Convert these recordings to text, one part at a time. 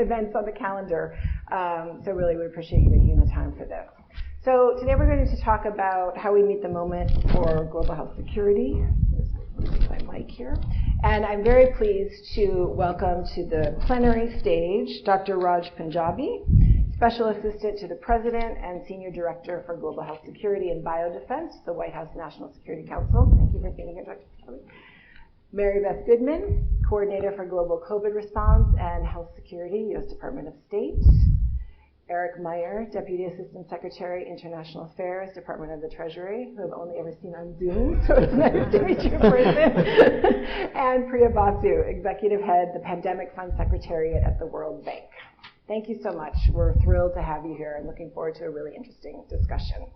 events on the calendar. So really we appreciate you making the time for this. So today we're going to talk about how we meet the moment for global health security. My mic here. And I'm very pleased to welcome to the plenary stage Dr. Raj Punjabi, Special Assistant to the President and Senior Director for Global Health Security and Biodefense, the White House National Security Council. Thank you for being here, Dr. Punjabi. Mary Beth Goodman, Coordinator for Global COVID Response and Health Security, U.S. Department of State. Eric Meyer, Deputy Assistant Secretary, International Affairs, Department of the Treasury, who I've only ever seen on Zoom, so it's nice to meet you in person. And Priya Basu, Executive Head, the Pandemic Fund Secretariat at the World Bank. Thank you so much. We're thrilled to have you here and looking forward to a really interesting discussion.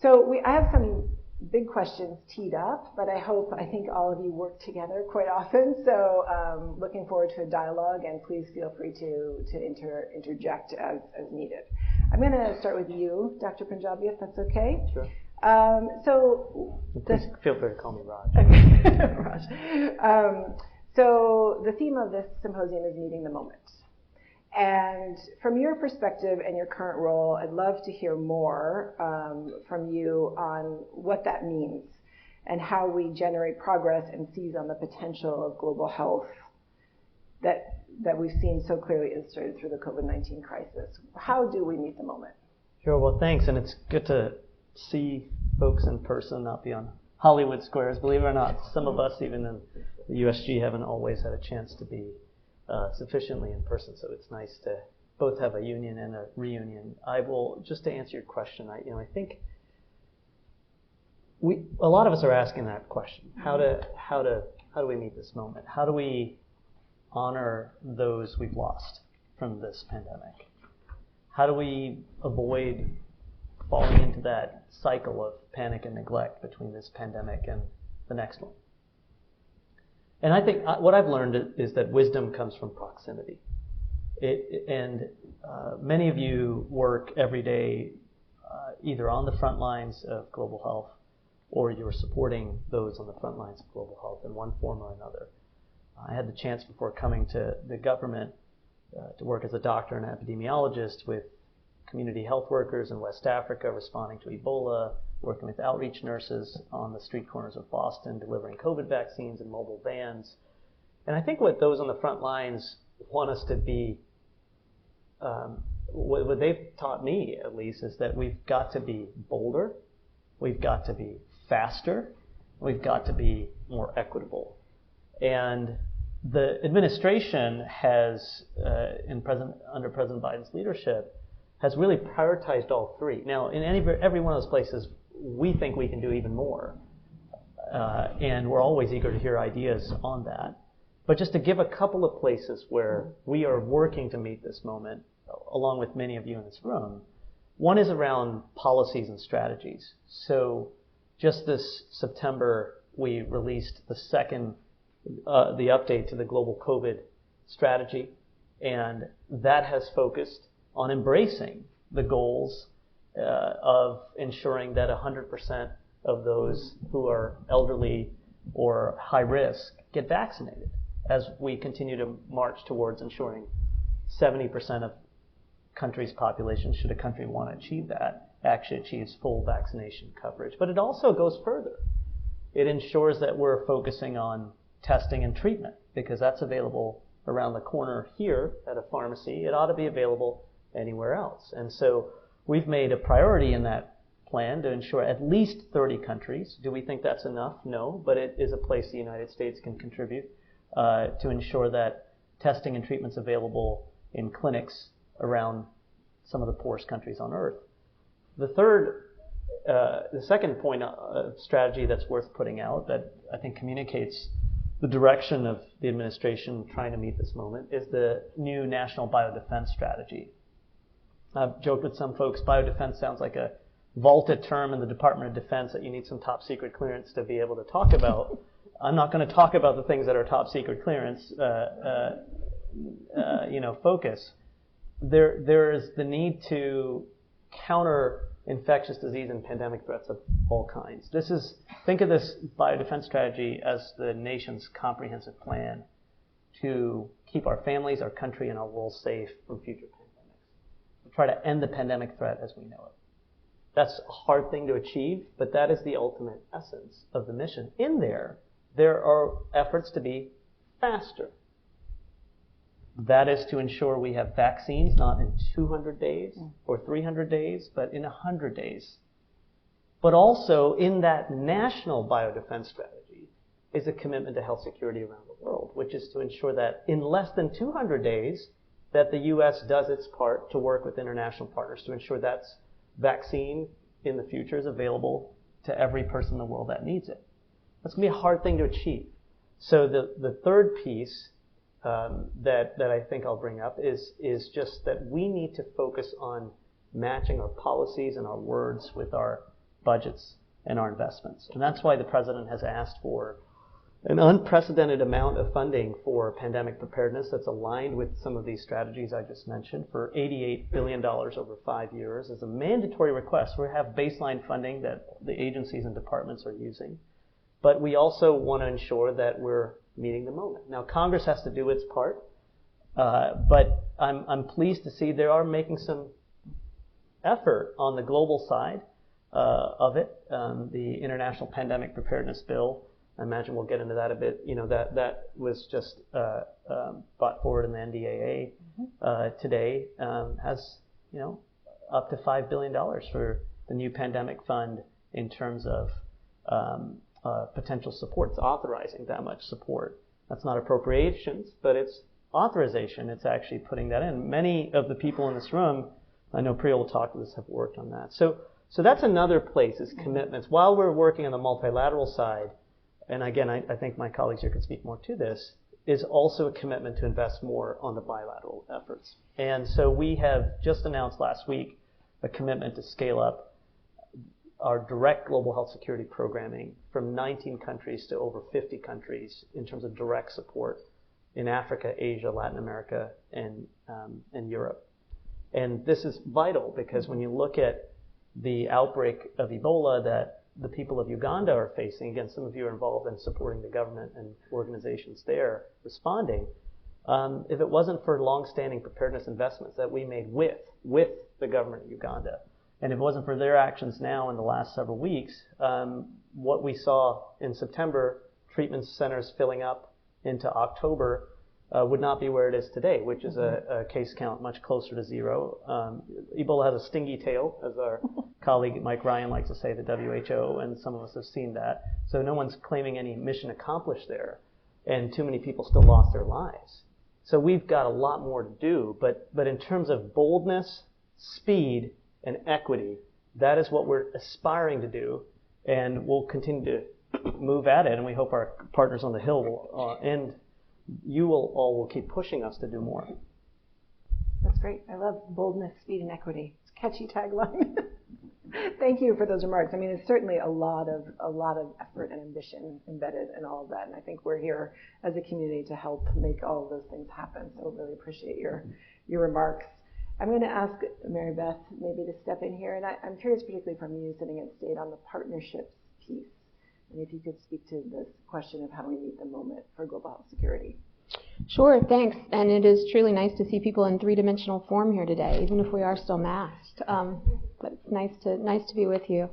So I have some big questions teed up, but I think all of you work together quite often, so looking forward to a dialogue, and please feel free to interject as needed. I'm going to start with you, Dr. Punjabi, if that's okay. Sure. Please feel free to call me Raj. Okay. Raj. So the theme of this symposium is meeting the moment. And from your perspective and your current role, I'd love to hear more from you on what that means and how we generate progress and seize on the potential of global health that we've seen so clearly illustrated through the COVID-19 crisis. How do we meet the moment? Sure, well, thanks, and it's good to see folks in person, not be on Hollywood squares. Believe it or not, some of us, even in the USG, haven't always had a chance to be sufficiently in person, so it's nice to both have a union and a reunion. I will, just to answer your question, I think a lot of us are asking that question. How do we meet this moment? How do we honor those we've lost from this pandemic? How do we avoid falling into that cycle of panic and neglect between this pandemic and the next one? And I think what I've learned is that wisdom comes from proximity. Many of you work every day either on the front lines of global health or you're supporting those on the front lines of global health in one form or another. I had the chance before coming to the government to work as a doctor and epidemiologist with community health workers in West Africa responding to Ebola, working with outreach nurses on the street corners of Boston, delivering COVID vaccines in mobile vans. And I think what those on the front lines want us to be, what they've taught me at least, is that we've got to be bolder, we've got to be faster, we've got to be more equitable. And the administration has, under President Biden's leadership, has really prioritized all three. Now, in every one of those places, we think we can do even more. And we're always eager to hear ideas on that. But just to give a couple of places where we are working to meet this moment, along with many of you in this room, one is around policies and strategies. So just this September, we released the update to the global COVID strategy. And that has focused on embracing the goals of ensuring that 100% of those who are elderly or high risk get vaccinated as we continue to march towards ensuring 70% of country's population, should a country want to achieve that, actually achieves full vaccination coverage. But it also goes further. It ensures that we're focusing on testing and treatment because that's available around the corner here at a pharmacy. It ought to be available anywhere else. And so we've made a priority in that plan to ensure at least 30 countries. Do we think that's enough? No, but it is a place the United States can contribute to ensure that testing and treatment's available in clinics around some of the poorest countries on earth. The second point of strategy that's worth putting out that I think communicates the direction of the administration trying to meet this moment is the new National Biodefense Strategy. I've joked with some folks, biodefense sounds like a vaulted term in the Department of Defense that you need some top secret clearance to be able to talk about. I'm not going to talk about the things that are top secret clearance focus. There is the need to counter infectious disease and pandemic threats of all kinds. Think of this biodefense strategy as the nation's comprehensive plan to keep our families, our country, and our world safe from future pandemics. To try to end the pandemic threat as we know it. That's a hard thing to achieve, but that is the ultimate essence of the mission. In there are efforts to be faster. That is to ensure we have vaccines not in 200 days or 300 days, but in 100 days. But also in that national biodefense strategy is a commitment to health security around the world, which is to ensure that in less than 200 days that the U.S. does its part to work with international partners to ensure that vaccine in the future is available to every person in the world that needs it. That's going to be a hard thing to achieve. So the third piece that I think I'll bring up is just that we need to focus on matching our policies and our words with our budgets and our investments. And that's why the President has asked for an unprecedented amount of funding for pandemic preparedness that's aligned with some of these strategies I just mentioned for $88 billion over 5 years as a mandatory request. We have baseline funding that the agencies and departments are using. But we also want to ensure that we're meeting the moment. Now, Congress has to do its part, but I'm pleased to see they are making some effort on the global side of it. The International Pandemic Preparedness Bill, I imagine we'll get into that a bit. You know, that was just brought forward in the NDAA today, has, you know, up to $5 billion for the new pandemic fund in terms of potential support. It's authorizing that much support. That's not appropriations, but it's authorization. It's actually putting that in. Many of the people in this room, I know Priya will talk to this, have worked on that. So that's another place is commitments. While we're working on the multilateral side, and again, I think my colleagues here can speak more to this, is also a commitment to invest more on the bilateral efforts. And so we have just announced last week a commitment to scale up our direct global health security programming from 19 countries to over 50 countries in terms of direct support in Africa, Asia, Latin America, and Europe. And this is vital because when you look at the outbreak of Ebola that the people of Uganda are facing, again, some of you are involved in supporting the government and organizations there responding. If it wasn't for long-standing preparedness investments that we made with the government of Uganda, and if it wasn't for their actions now in the last several weeks, what we saw in September, treatment centers filling up into October, would not be where it is today, which is a case count much closer to zero. Ebola has a stingy tail, as our colleague Mike Ryan likes to say, the WHO, and some of us have seen that. So no one's claiming any mission accomplished there, and too many people still lost their lives. So we've got a lot more to do, but in terms of boldness, speed, and equity, that is what we're aspiring to do, and we'll continue to move at it, and we hope our partners on the Hill will end. You will keep pushing us to do more. That's great. I love boldness, speed, and equity. It's a catchy tagline. Thank you for those remarks. I mean, it's certainly a lot of effort and ambition embedded in all of that, and I think we're here as a community to help make all of those things happen. So really appreciate your remarks. I'm going to ask Mary Beth maybe to step in here, and I'm curious, particularly from you sitting at State, on the partnerships piece. And if you could speak to this question of how we meet the moment for global health security. Sure, thanks. And it is truly nice to see people in three-dimensional form here today, even if we are still masked. But it's nice to be with you.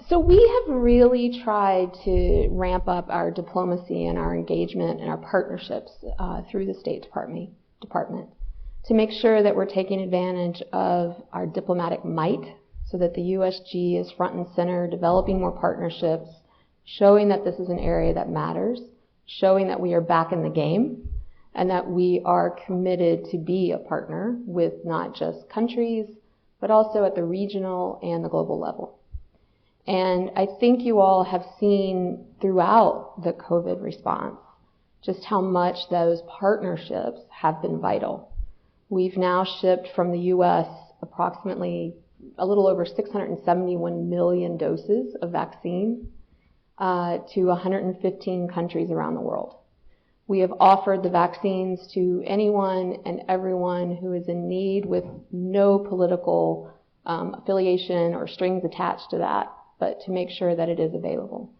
So we have really tried to ramp up our diplomacy and our engagement and our partnerships through the State Department to make sure that we're taking advantage of our diplomatic might, so that the USG is front and center, developing more partnerships, showing that this is an area that matters, showing that we are back in the game, and that we are committed to be a partner with not just countries, but also at the regional and the global level. And I think you all have seen throughout the COVID response just how much those partnerships have been vital. We've now shipped from the U.S. approximately a little over 671 million doses of vaccine to 115 countries around the world. We have offered the vaccines to anyone and everyone who is in need with no political affiliation or strings attached to that, but to make sure that it is available.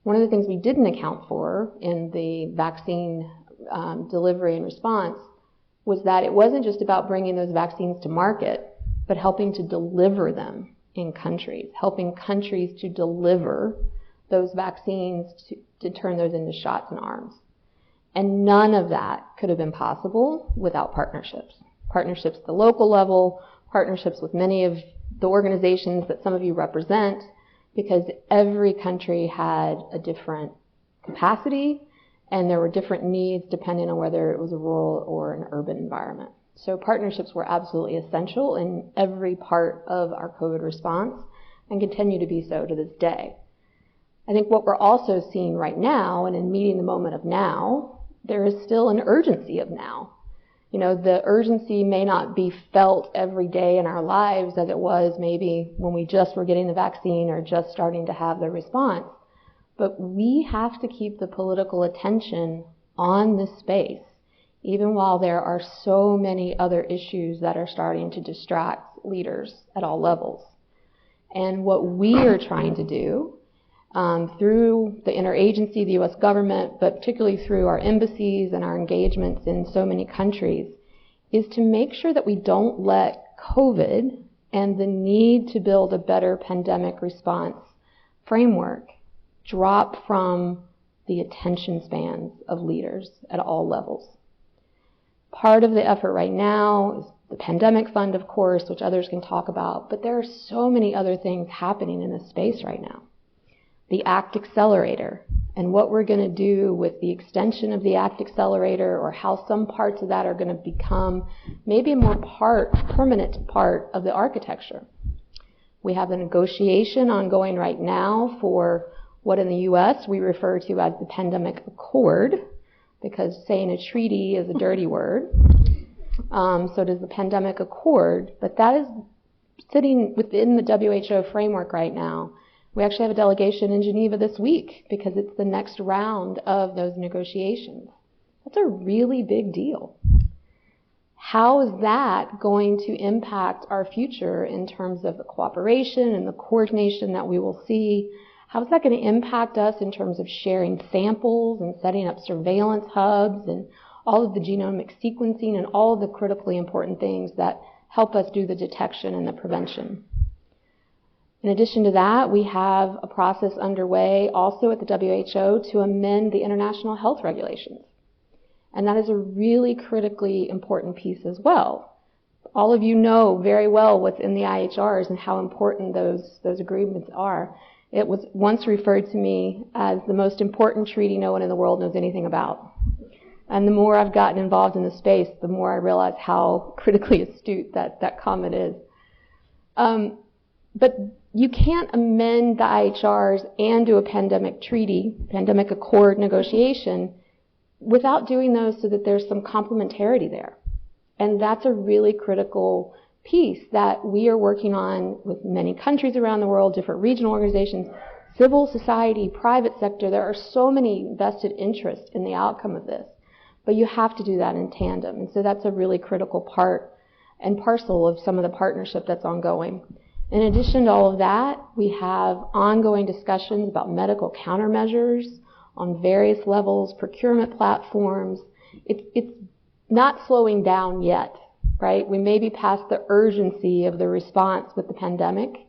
One of the things we didn't account for in the vaccine delivery and response was that it wasn't just about bringing those vaccines to market, but helping to deliver them in countries, helping countries to deliver those vaccines to turn those into shots in arms. And none of that could have been possible without partnerships. Partnerships at the local level, partnerships with many of the organizations that some of you represent, because every country had a different capacity and there were different needs depending on whether it was a rural or an urban environment. So partnerships were absolutely essential in every part of our COVID response and continue to be so to this day. I think what we're also seeing right now, and in meeting the moment of now, there is still an urgency of now. You know, the urgency may not be felt every day in our lives as it was maybe when we just were getting the vaccine or just starting to have the response. But we have to keep the political attention on this space, even while there are so many other issues that are starting to distract leaders at all levels. And what we are trying to do through the interagency, the U.S. government, but particularly through our embassies and our engagements in so many countries, is to make sure that we don't let COVID and the need to build a better pandemic response framework drop from the attention spans of leaders at all levels. Part of the effort right now is the pandemic fund, of course, which others can talk about, but there are so many other things happening in this space right now. The ACT Accelerator, and what we're going to do with the extension of the ACT Accelerator, or how some parts of that are going to become maybe a more permanent part of the architecture. We have a negotiation ongoing right now for what in the U.S. we refer to as the Pandemic Accord, because saying a treaty is a dirty word. So does the Pandemic Accord, but that is sitting within the WHO framework right now. We actually have a delegation in Geneva this week because it's the next round of those negotiations. That's a really big deal. How is that going to impact our future in terms of the cooperation and the coordination that we will see? How is that going to impact us in terms of sharing samples and setting up surveillance hubs and all of the genomic sequencing and all of the critically important things that help us do the detection and the prevention? In addition to that, we have a process underway also at the WHO to amend the international health regulations. And that is a really critically important piece as well. All of you know very well what's in the IHRs and how important those agreements are. It was once referred to me as the most important treaty no one in the world knows anything about. And the more I've gotten involved in the space, the more I realize how critically astute that comment is. But you can't amend the IHRs and do a pandemic treaty, pandemic accord negotiation, without doing those so that there's some complementarity there. And that's a really critical piece that we are working on with many countries around the world, different regional organizations, civil society, private sector. There are so many vested interests in the outcome of this. But you have to do that in tandem. And so that's a really critical part and parcel of some of the partnership that's ongoing. In addition to all of that, we have ongoing discussions about medical countermeasures on various levels, procurement platforms. It's not slowing down yet, right? We may be past the urgency of the response with the pandemic,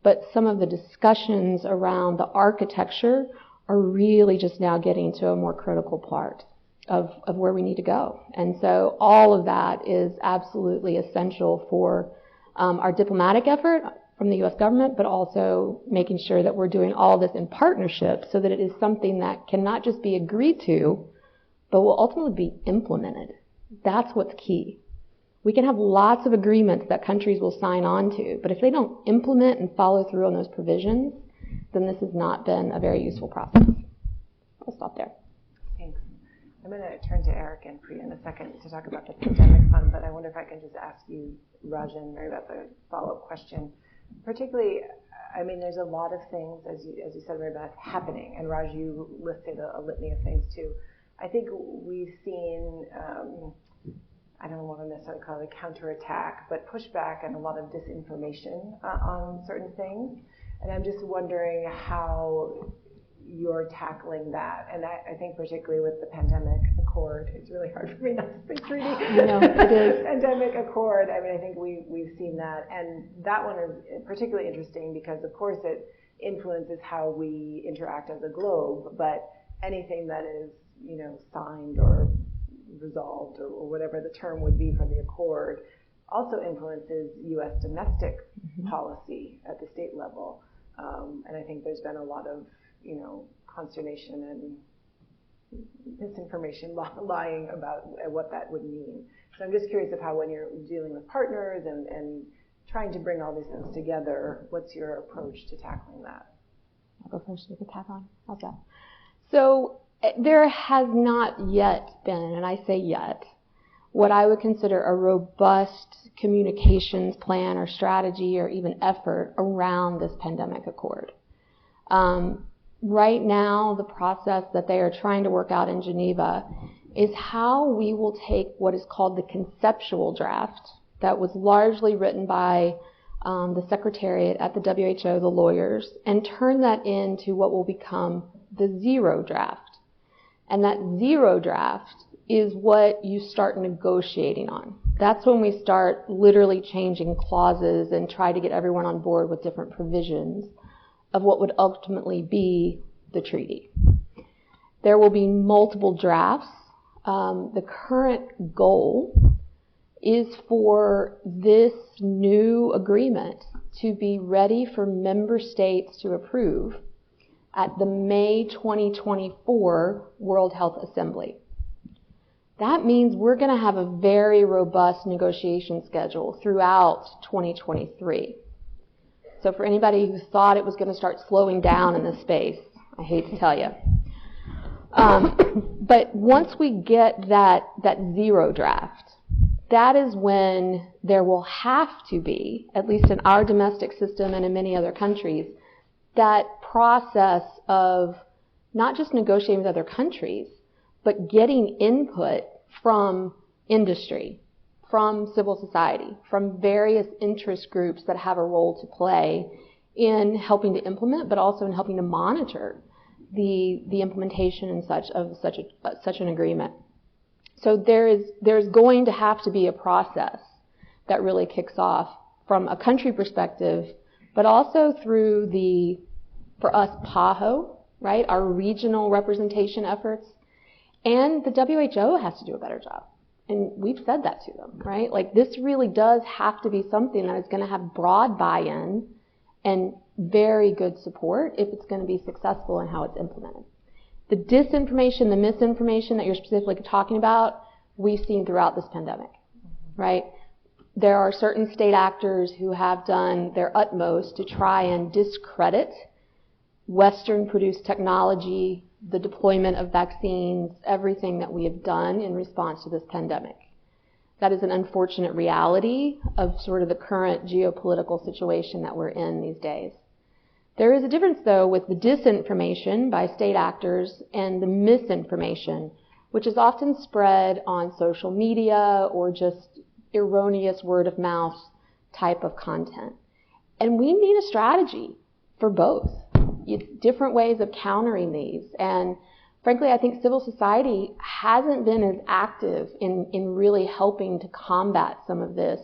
but some of the discussions around the architecture are really just now getting to a more critical part of where we need to go. And so all of that is absolutely essential for our diplomatic effort from the U.S. government, but also making sure that we're doing all this in partnership so that it is something that can not just be agreed to, but will ultimately be implemented. That's what's key. We can have lots of agreements that countries will sign on to, but if they don't implement and follow through on those provisions, then this has not been a very useful process. I'll stop there. Thanks. I'm going to turn to Eric and Priya in a second to talk about the pandemic fund, but I wonder if I can just ask you, Rajan, Mary Beth, a follow-up question. Particularly, I mean, there's a lot of things, as you said, Mary Beth, happening, and Raj, you listed a litany of things too. I think we've seen, I don't want to necessarily call it a counterattack, but pushback and a lot of disinformation on certain things. And I'm just wondering how you're tackling that. And I think particularly with the pandemic accord, it's really hard for me not to say treaty. No, it is. Pandemic accord, I mean, I think we've seen that. And that one is particularly interesting because, of course, it influences how we interact as a globe, but anything that is, signed or resolved or whatever the term would be for the accord also influences U.S. domestic policy at the state level. And I think there's been a lot of, consternation and misinformation lying about what that would mean. So I'm just curious of how, when you're dealing with partners and trying to bring all these things together, what's your approach to tackling that? I'll go first with the tap on. How's that? So there has not yet been, and I say yet, what I would consider a robust communications plan or strategy or even effort around this pandemic accord. Right now, the process that they are trying to work out in Geneva is how we will take what is called the conceptual draft that was largely written by the Secretariat at the WHO, the lawyers, and turn that into what will become the zero draft. And that zero draft is what you start negotiating on. That's when we start literally changing clauses and try to get everyone on board with different provisions of what would ultimately be the treaty. There will be multiple drafts. The current goal is for this new agreement to be ready for member states to approve at the May 2024 World Health Assembly. That means we're going to have a very robust negotiation schedule throughout 2023. So for anybody who thought it was going to start slowing down in this space, I hate to tell you. But once we get that zero draft, that is when there will have to be, at least in our domestic system and in many other countries, that process of not just negotiating with other countries, but getting input from industry, from civil society, from various interest groups that have a role to play in helping to implement, but also in helping to monitor the implementation and such an agreement. So there's going to have to be a process that really kicks off from a country perspective, but also through for us, PAHO, right, our regional representation efforts, and the WHO has to do a better job. And we've said that to them, right? Like, this really does have to be something that is going to have broad buy-in and very good support if it's going to be successful in how it's implemented. The disinformation, the misinformation that you're specifically talking about, we've seen throughout this pandemic, right? There are certain state actors who have done their utmost to try and discredit Western-produced technology, the deployment of vaccines, everything that we have done in response to this pandemic. That is an unfortunate reality of sort of the current geopolitical situation that we're in these days. There is a difference, though, with the disinformation by state actors and the misinformation, which is often spread on social media or just erroneous word-of-mouth type of content. And we need a strategy for both. Different ways of countering these. And frankly, I think civil society hasn't been as active in really helping to combat some of this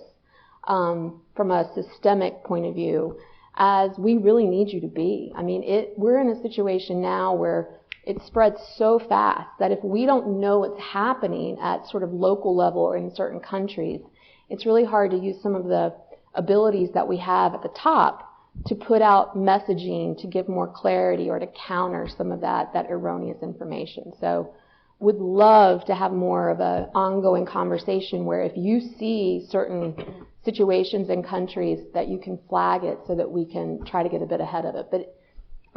from a systemic point of view as we really need you to be. I mean, we're in a situation now where it spreads so fast that if we don't know what's happening at sort of local level or in certain countries, it's really hard to use some of the abilities that we have at the top to put out messaging to give more clarity or to counter some of that erroneous information. So would love to have more of an ongoing conversation where if you see certain situations in countries that you can flag it so that we can try to get a bit ahead of it. But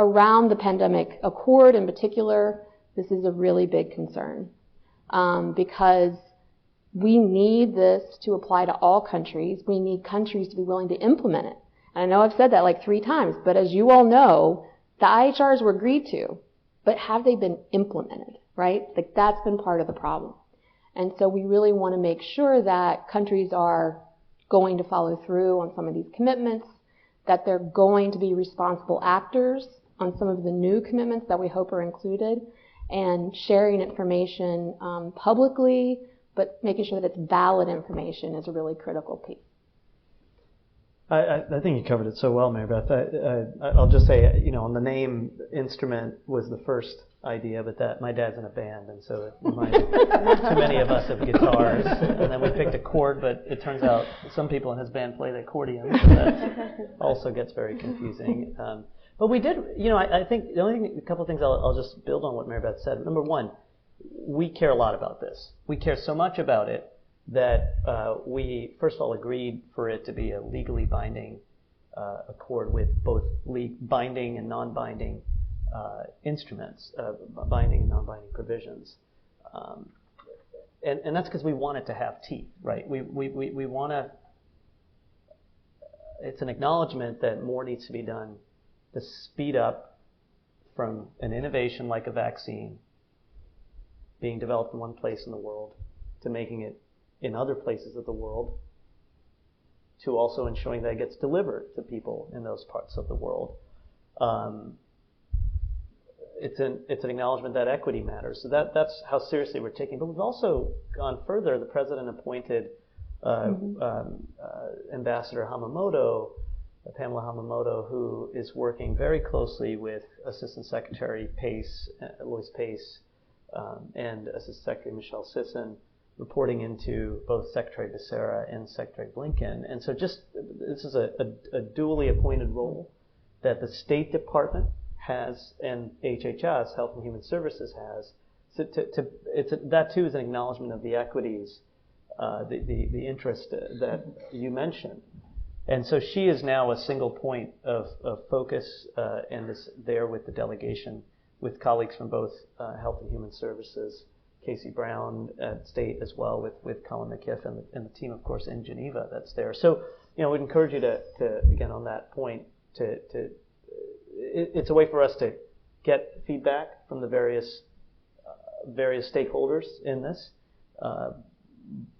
around the pandemic accord in particular, this is a really big concern because we need this to apply to all countries. We need countries to be willing to implement it. And I know I've said that like 3 times, but as you all know, the IHRs were agreed to, but have they been implemented, right? Like, that's been part of the problem. And so we really want to make sure that countries are going to follow through on some of these commitments, that they're going to be responsible actors on some of the new commitments that we hope are included, and sharing information publicly, but making sure that it's valid information is a really critical piece. I think you covered it so well, Mary Beth. I'll just say, on the name instrument was the first idea, but that my dad's in a band, and so it reminded too many of us of guitars. And then we picked a chord, but it turns out some people in his band play the accordion, so that also gets very confusing. But we did, I think the only thing, a couple of things I'll just build on what Mary Beth said. Number one, we care a lot about this. We care so much about it that we, first of all, agreed for it to be a legally binding accord with both binding and non-binding instruments, binding and non-binding provisions. And that's because we want it to have teeth, right? We want to, it's an acknowledgement that more needs to be done to speed up from an innovation like a vaccine being developed in one place in the world to making it in other places of the world, to also ensuring that it gets delivered to people in those parts of the world. It's an acknowledgement that equity matters. So that's how seriously we're taking. But we've also gone further. The president appointed Ambassador Pamela Hamamoto, who is working very closely with Assistant Secretary Pace, Lois Pace, and Assistant Secretary Michelle Sisson, reporting into both Secretary Becerra and Secretary Blinken. And so this is a duly appointed role that the State Department has and HHS, Health and Human Services, has. So that too is an acknowledgement of the equities, the interest that you mentioned. And so she is now a single point of focus and is there with the delegation, with colleagues from both Health and Human Services, Casey Brown at State, as well with Colin McKiff and the team, of course, in Geneva that's there. So, we'd encourage you to again, on that point, it's a way for us to get feedback from the various stakeholders in this,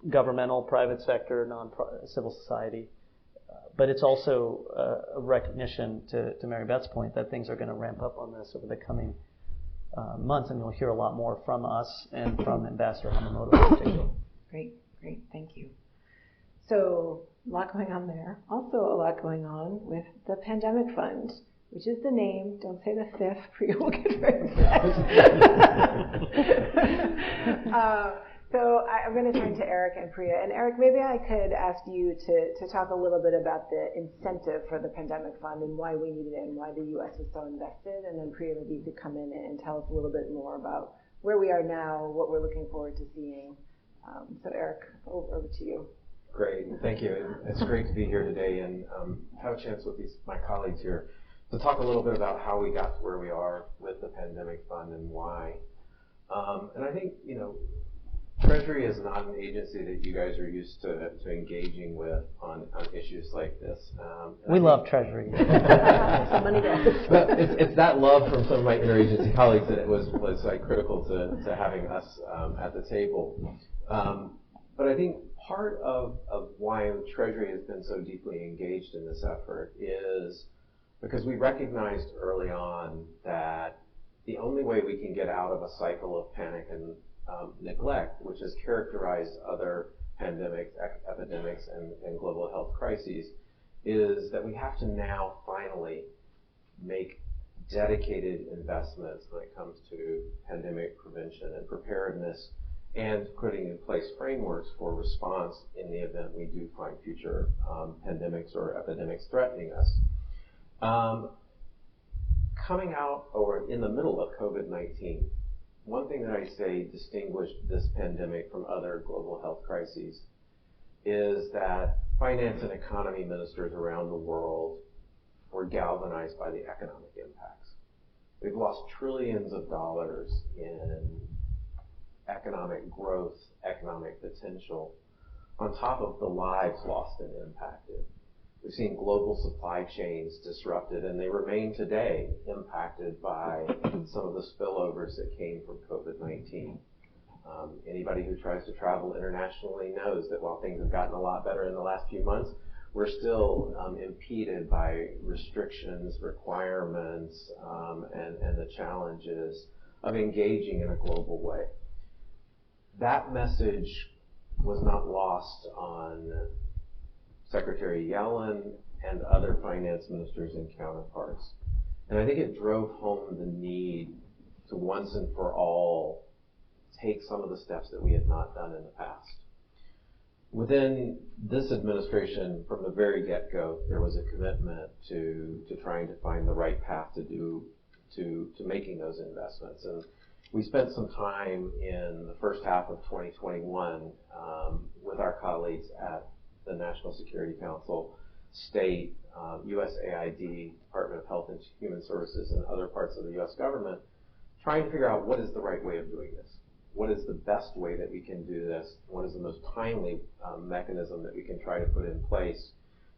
governmental, private sector, civil society. But it's also a recognition, to Mary Beth's point, that things are going to ramp up on this over the coming months, and you'll hear a lot more from us and from Ambassador Hamamoto in particular. Great, thank you. So, a lot going on there. Also a lot going on with the Pandemic Fund, which is the name. Don't say the fifth, Priya will get very upset. So I'm going to turn to Eric and Priya. And Eric, maybe I could ask you to talk a little bit about the incentive for the Pandemic Fund and why we needed it and why the U.S. was so invested. And then Priya, maybe you could come in and tell us a little bit more about where we are now, what we're looking forward to seeing. So Eric, over to you. Great, thank you. It's great to be here today and have a chance with my colleagues here to talk a little bit about how we got to where we are with the Pandemic Fund and why. And I think, Treasury is not an agency that you guys are used to engaging with on issues like this. We love Treasury. Some money goes. But it's that love from some of my interagency colleagues that it was like critical to having us at the table. But I think part of why Treasury has been so deeply engaged in this effort is because we recognized early on that the only way we can get out of a cycle of panic and neglect, which has characterized other pandemics, epidemics, and global health crises, is that we have to now finally make dedicated investments when it comes to pandemic prevention and preparedness and putting in place frameworks for response in the event we do find future pandemics or epidemics threatening us. Coming out or in the middle of COVID-19, one thing that I say distinguished this pandemic from other global health crises is that finance and economy ministers around the world were galvanized by the economic impacts. We've lost trillions of dollars in economic growth, economic potential, on top of the lives lost and impacted. We've seen global supply chains disrupted, and they remain today impacted by some of the spillovers that came from COVID-19. Anybody who tries to travel internationally knows that while things have gotten a lot better in the last few months, we're still impeded by restrictions, requirements, and the challenges of engaging in a global way. That message was not lost on Secretary Yellen and other finance ministers and counterparts. And I think it drove home the need to once and for all take some of the steps that we had not done in the past. Within this administration, from the very get-go, there was a commitment to trying to find the right path to making those investments. And we spent some time in the first half of 2021 with our colleagues at the National Security Council, State, USAID, Department of Health and Human Services, and other parts of the U.S. government, trying to figure out what is the right way of doing this. What is the best way that we can do this? What is the most timely mechanism that we can try to put in place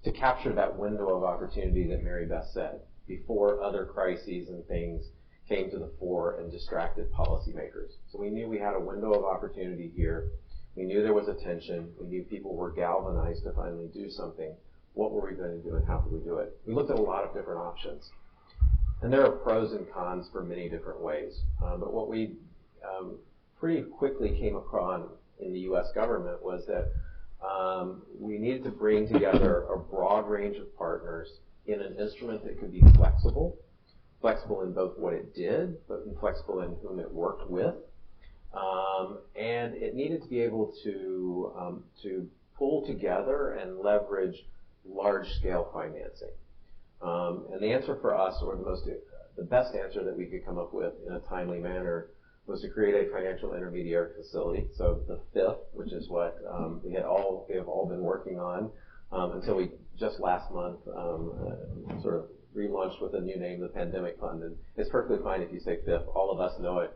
to capture that window of opportunity that Mary Beth said, before other crises and things came to the fore and distracted policymakers. So we knew we had a window of opportunity here. We knew there was a tension. We knew people were galvanized to finally do something. What were we going to do and how could we do it? We looked at a lot of different options. And there are pros and cons for many different ways. But what we pretty quickly came across in the U.S. government was that we needed to bring together a broad range of partners in an instrument that could be flexible in both what it did, but flexible in whom it worked with. And it needed to be able to pull together and leverage large-scale financing. And the answer for us, or the best answer that we could come up with in a timely manner, was to create a financial intermediary facility. So the fifth, which is what we have all been working on until we just last month sort of relaunched with a new name, the Pandemic Fund. And it's perfectly fine if you say fifth. All of us know it.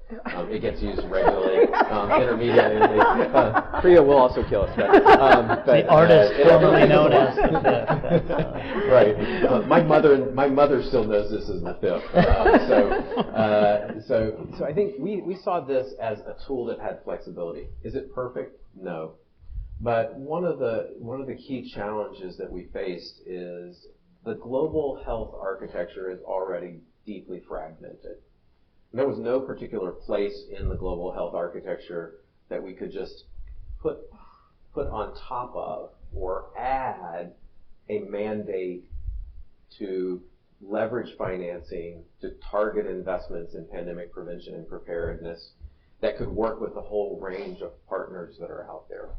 It gets used regularly, intermediately. Priya will also kill us. But the artist formerly known as the fifth. Right. My mother still knows this as the fifth. So I think we saw this as a tool that had flexibility. Is it perfect? No. But one of the key challenges that we faced is the global health architecture is already deeply fragmented. And there was no particular place in the global health architecture that we could just put on top of or add a mandate to leverage financing to target investments in pandemic prevention and preparedness that could work with the whole range of partners that are out there.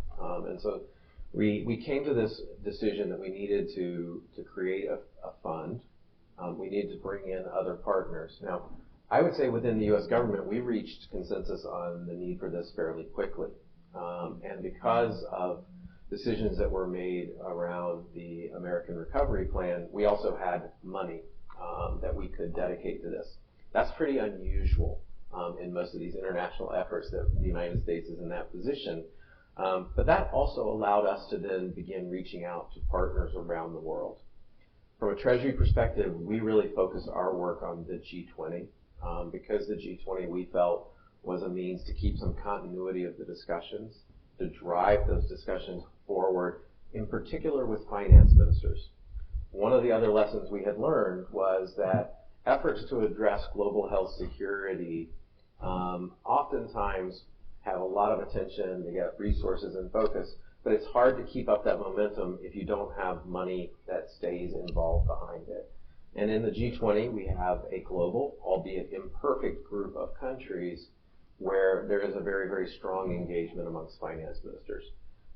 And so we came to this decision that we needed to create a fund. We needed to bring in other partners. Now, I would say within the U.S. government, we reached consensus on the need for this fairly quickly. And because of decisions that were made around the American Recovery Plan, we also had money that we could dedicate to this. That's pretty unusual in most of these international efforts that the United States is in that position. But that also allowed us to then begin reaching out to partners around the world. From a Treasury perspective, we really focused our work on the G20 because the G20 we felt was a means to keep some continuity of the discussions, to drive those discussions forward, in particular with finance ministers. One of the other lessons we had learned was that efforts to address global health security oftentimes have a lot of attention, they get resources and focus, but it's hard to keep up that momentum if you don't have money that stays involved behind it. And in the G20, we have a global, albeit imperfect, group of countries where there is a very, very strong engagement amongst finance ministers.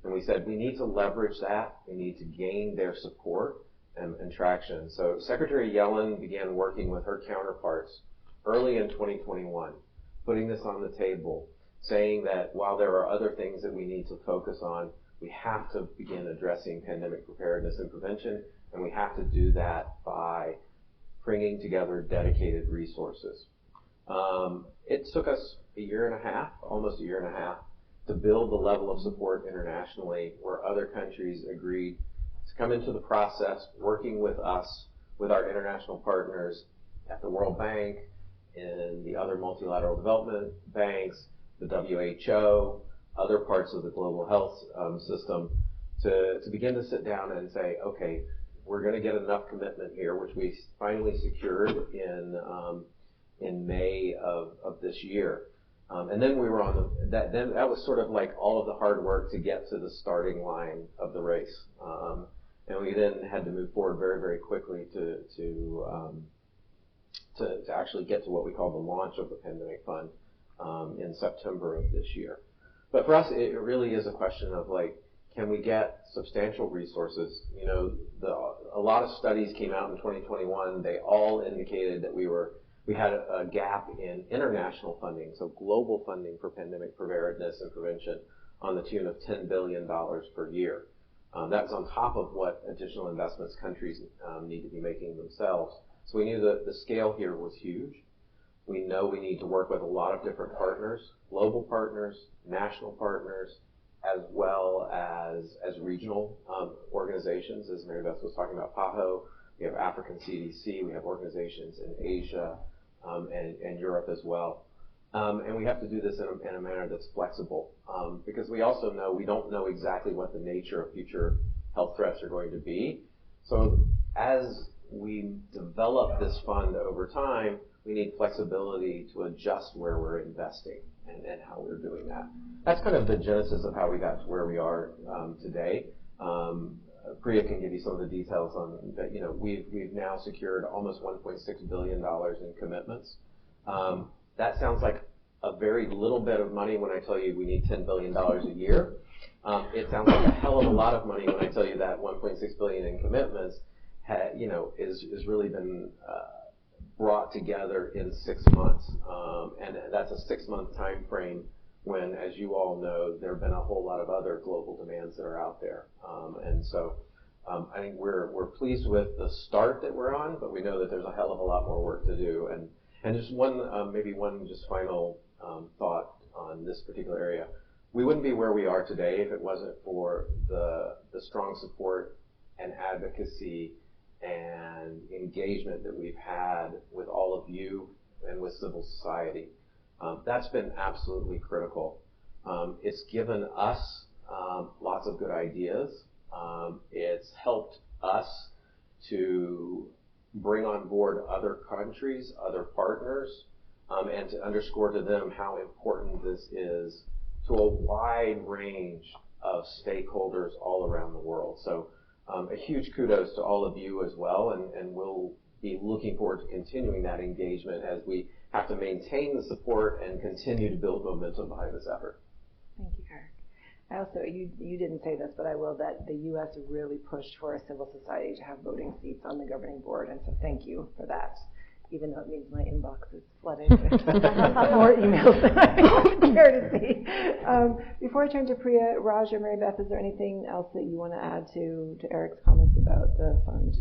And we said we need to leverage that, we need to gain their support and traction. So Secretary Yellen began working with her counterparts early in 2021, putting this on the table, saying that while there are other things that we need to focus on, we have to begin addressing pandemic preparedness and prevention, and we have to do that by bringing together dedicated resources. It took us a year and a half, almost a year and a half, to build the level of support internationally where other countries agreed to come into the process, working with us, with our international partners at the World Bank, in the other multilateral development banks, the WHO, other parts of the global health system, to begin to sit down and say, okay, we're going to get enough commitment here, which we finally secured in May of this year. And then we were on that was sort of like all of the hard work to get to the starting line of the race. And we then had to move forward very, very quickly to actually get to what we call the launch of the Pandemic Fund in September of this year. But for us, it really is a question of like, can we get substantial resources? You know, a lot of studies came out in 2021. They all indicated that we had a gap in international funding, so global funding for pandemic preparedness and prevention on the tune of $10 billion per year. That's on top of what additional investments countries need to be making themselves. So we knew that the scale here was huge. We know we need to work with a lot of different partners, global partners, national partners, as well as regional organizations, as Mary Beth was talking about, PAHO. We have African CDC. We have organizations in Asia and Europe as well. And we have to do this in a manner that's flexible, because we also know we don't know exactly what the nature of future health threats are going to be. So as we develop this fund over time, we need flexibility to adjust where we're investing and how we're doing that. That's kind of the genesis of how we got to where we are today. Priya can give you some of the details on that. You know, we've now secured almost $1.6 billion in commitments. That sounds like a very little bit of money when I tell you we need $10 billion a year. It sounds like a hell of a lot of money when I tell you that $1.6 billion in commitments, is really been brought together in 6 months, and that's a 6-month time frame. When, as you all know, there have been a whole lot of other global demands that are out there, and so I think we're pleased with the start that we're on, but we know that there's a hell of a lot more work to do. And just maybe one final thought on this particular area. We wouldn't be where we are today if it wasn't for the strong support and advocacy and engagement that we've had with all of you and with civil society. That's been absolutely critical. It's given us lots of good ideas. It's helped us to bring on board other countries, other partners, and to underscore to them how important this is to a wide range of stakeholders all around the world. So a huge kudos to all of you as well, and we'll be looking forward to continuing that engagement as we have to maintain the support and continue to build momentum behind this effort. Thank you, Eric. I also, you didn't say this, but I will, that the U.S. really pushed for a civil society to have voting seats on the governing board, and so thank you for that, even though it means my inbox is flooded with more emails than I care to see. Before I turn to Priya, Raj, or Mary Beth, is there anything else that you want to add to Eric's comments about the fund?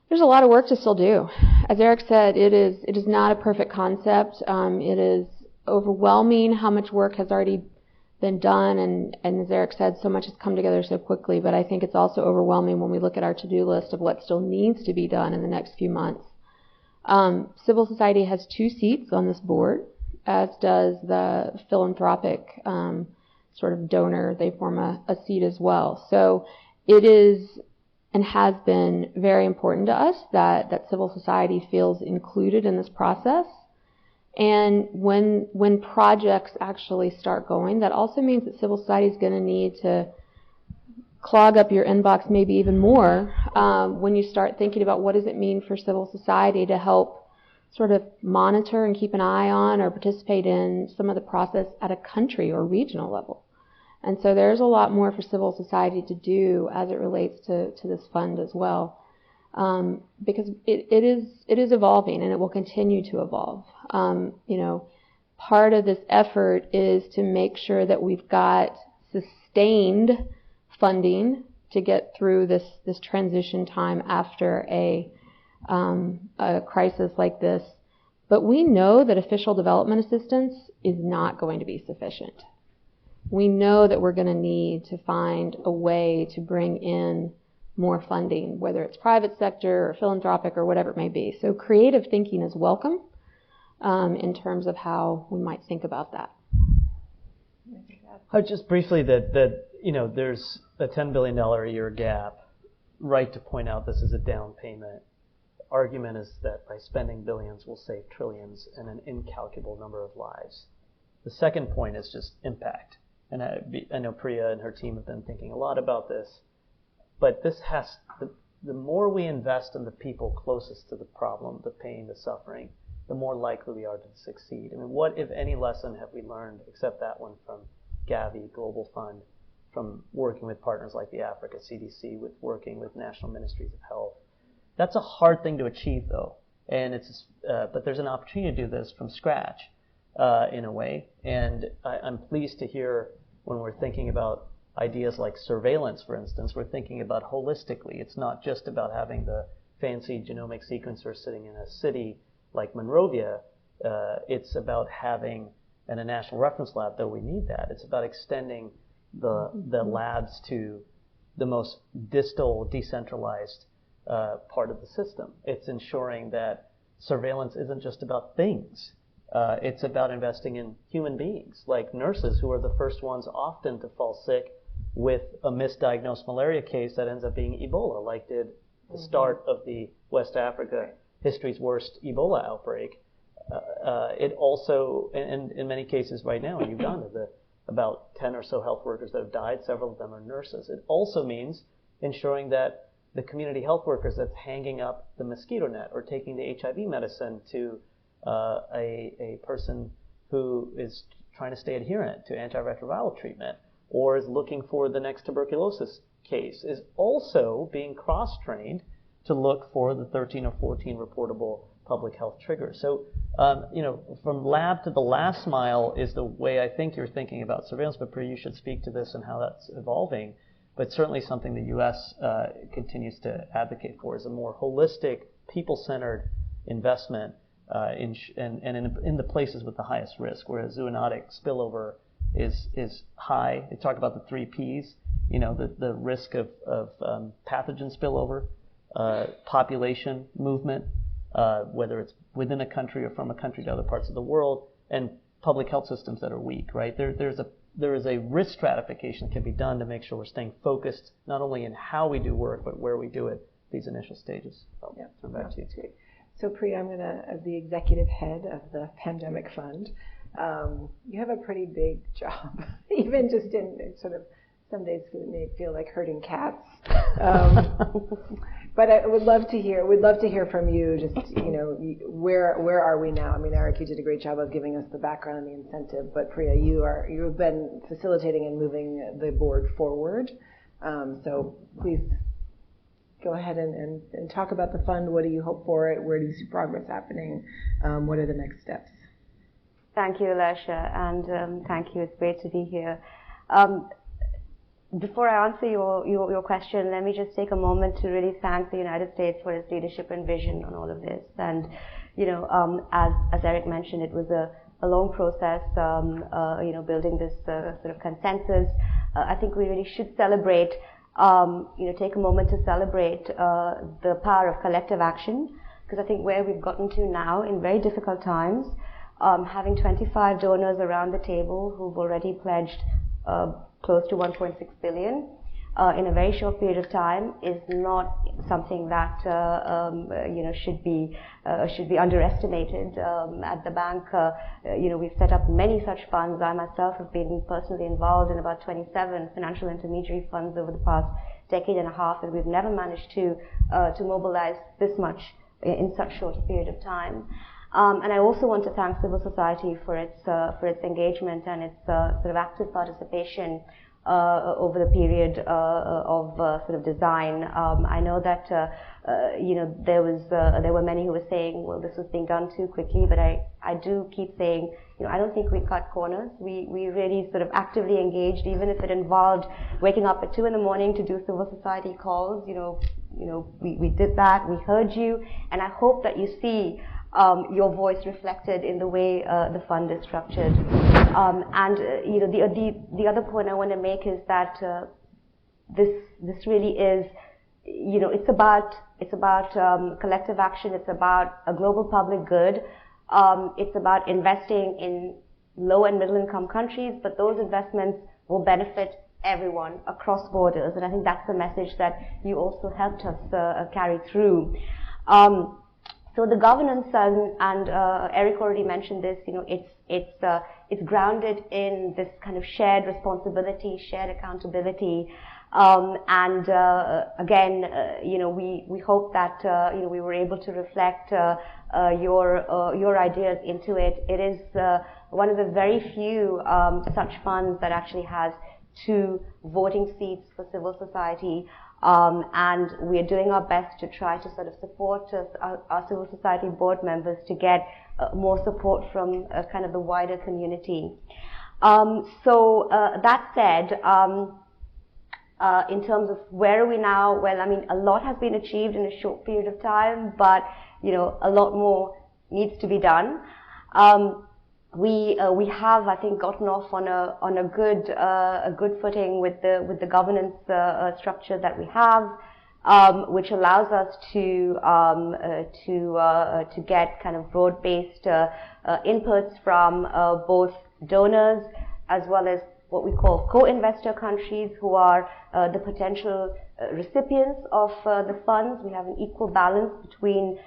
There's a lot of work to still do. As Eric said, it is not a perfect concept. It is overwhelming how much work has already been done, and as Eric said, so much has come together so quickly, but I think it's also overwhelming when we look at our to-do list of what still needs to be done in the next few months. Civil society has 2 seats on this board, as does the philanthropic sort of donor. They form a seat as well. So it is and has been very important to us that civil society feels included in this process. And when projects actually start going, that also means that civil society is going to need to clog up your inbox maybe even more when you start thinking about what does it mean for civil society to help sort of monitor and keep an eye on or participate in some of the process at a country or regional level. And so there's a lot more for civil society to do as it relates to this fund as well, because it is evolving and it will continue to evolve. Part of this effort is to make sure that we've got sustained funding to get through this transition time after a crisis like this. But we know that official development assistance is not going to be sufficient. We know that we're going to need to find a way to bring in more funding, whether it's private sector or philanthropic or whatever it may be. So creative thinking is welcome in terms of how we might think about that. Just briefly, that there's a $10 billion a year gap. Right to point out this is a down payment. Argument is that by spending billions, we'll save trillions and an incalculable number of lives. The second point is just impact. And I know Priya and her team have been thinking a lot about this. But this the more we invest in the people closest to the problem, the pain, the suffering, the more likely we are to succeed. I mean, what, if any, lesson have we learned, except that one from Gavi, Global Fund, from working with partners like the Africa CDC, with working with national ministries of health? That's a hard thing to achieve, though. And but there's an opportunity to do this from scratch, in a way. And I'm pleased to hear when we're thinking about ideas like surveillance, for instance, we're thinking about holistically. It's not just about having the fancy genomic sequencer sitting in a city like Monrovia. It's about having, and a national reference lab, though we need that. It's about extending the labs to the most distal, decentralized part of the system. It's ensuring that surveillance isn't just about things. It's about investing in human beings, like nurses, who are the first ones often to fall sick with a misdiagnosed malaria case that ends up being Ebola, like did the start of the West Africa history's worst Ebola outbreak. It also, and in many cases right now in Uganda, about 10 or so health workers that have died, several of them are nurses. It also means ensuring that the community health workers that's hanging up the mosquito net or taking the HIV medicine to a person who is trying to stay adherent to antiretroviral treatment or is looking for the next tuberculosis case is also being cross-trained to look for the 13 or 14 reportable public health triggers. So, from lab to the last mile is the way I think you're thinking about surveillance, but Priya, you should speak to this and how that's evolving. But certainly something the U.S. Continues to advocate for is a more holistic, people-centered investment in the places with the highest risk, whereas zoonotic spillover is high. They talk about the 3 Ps, the risk of pathogen spillover, population movement, whether it's within a country or from a country to other parts of the world, and public health systems that are weak, right? There is a risk stratification that can be done to make sure we're staying focused not only in how we do work, but where we do it, these initial stages. Yeah, turn back to you. That's great. So Priya, I'm as the executive head of the Pandemic Fund, you have a pretty big job, even just in sort of some days it may feel like herding cats. But I would love to hear from you. Just where are we now? I mean, Eric, you did a great job of giving us the background and the incentive. But Priya, you've been facilitating and moving the board forward. So please go ahead and talk about the fund. What do you hope for it? Where do you see progress happening? What are the next steps? Thank you, Elisha, and thank you. It's great to be here. Before I answer your question, let me just take a moment to really thank the United States for its leadership and vision on all of this. And, as Eric mentioned, it was a long process, building this sort of consensus. I think we really should celebrate, take a moment to celebrate the power of collective action, because I think where we've gotten to now in very difficult times, having 25 donors around the table who've already pledged close to 1.6 billion in a very short period of time is not something that should be underestimated. At the bank, we've set up many such funds. I myself have been personally involved in about 27 financial intermediary funds over the past decade and a half, and we've never managed to mobilize this much in such short a period of time. And I also want to thank civil society for its engagement and its sort of active participation over the period of sort of design. I know that there were many who were saying, well, this was being done too quickly, but I do keep saying, I don't think we cut corners. We really sort of actively engaged, even if it involved waking up at 2 a.m. to do civil society calls. We did that. We heard you, and I hope that you see your voice reflected in the way the fund is structured. The other point I want to make is that this really is, it's about collective action. It's about a global public good. It's about investing in low and middle income countries, but those investments will benefit everyone across borders, and I think that's the message that you also helped us carry through. So the governance, and Eric already mentioned this, it's grounded in this kind of shared responsibility, shared accountability, and again, we hope that we were able to reflect your ideas into it. It is one of the very few such funds that actually has 2 voting seats for civil society. And we are doing our best to try to sort of support our civil society board members to get more support from kind of the wider community. So that said, in terms of where are we now, well, I mean, a lot has been achieved in a short period of time, but a lot more needs to be done. We have, I think, gotten off on a good footing with the governance structure that we have, which allows us to get kind of broad-based inputs from both donors as well as what we call co-investor countries, who are the potential recipients of the funds. We have an equal balance between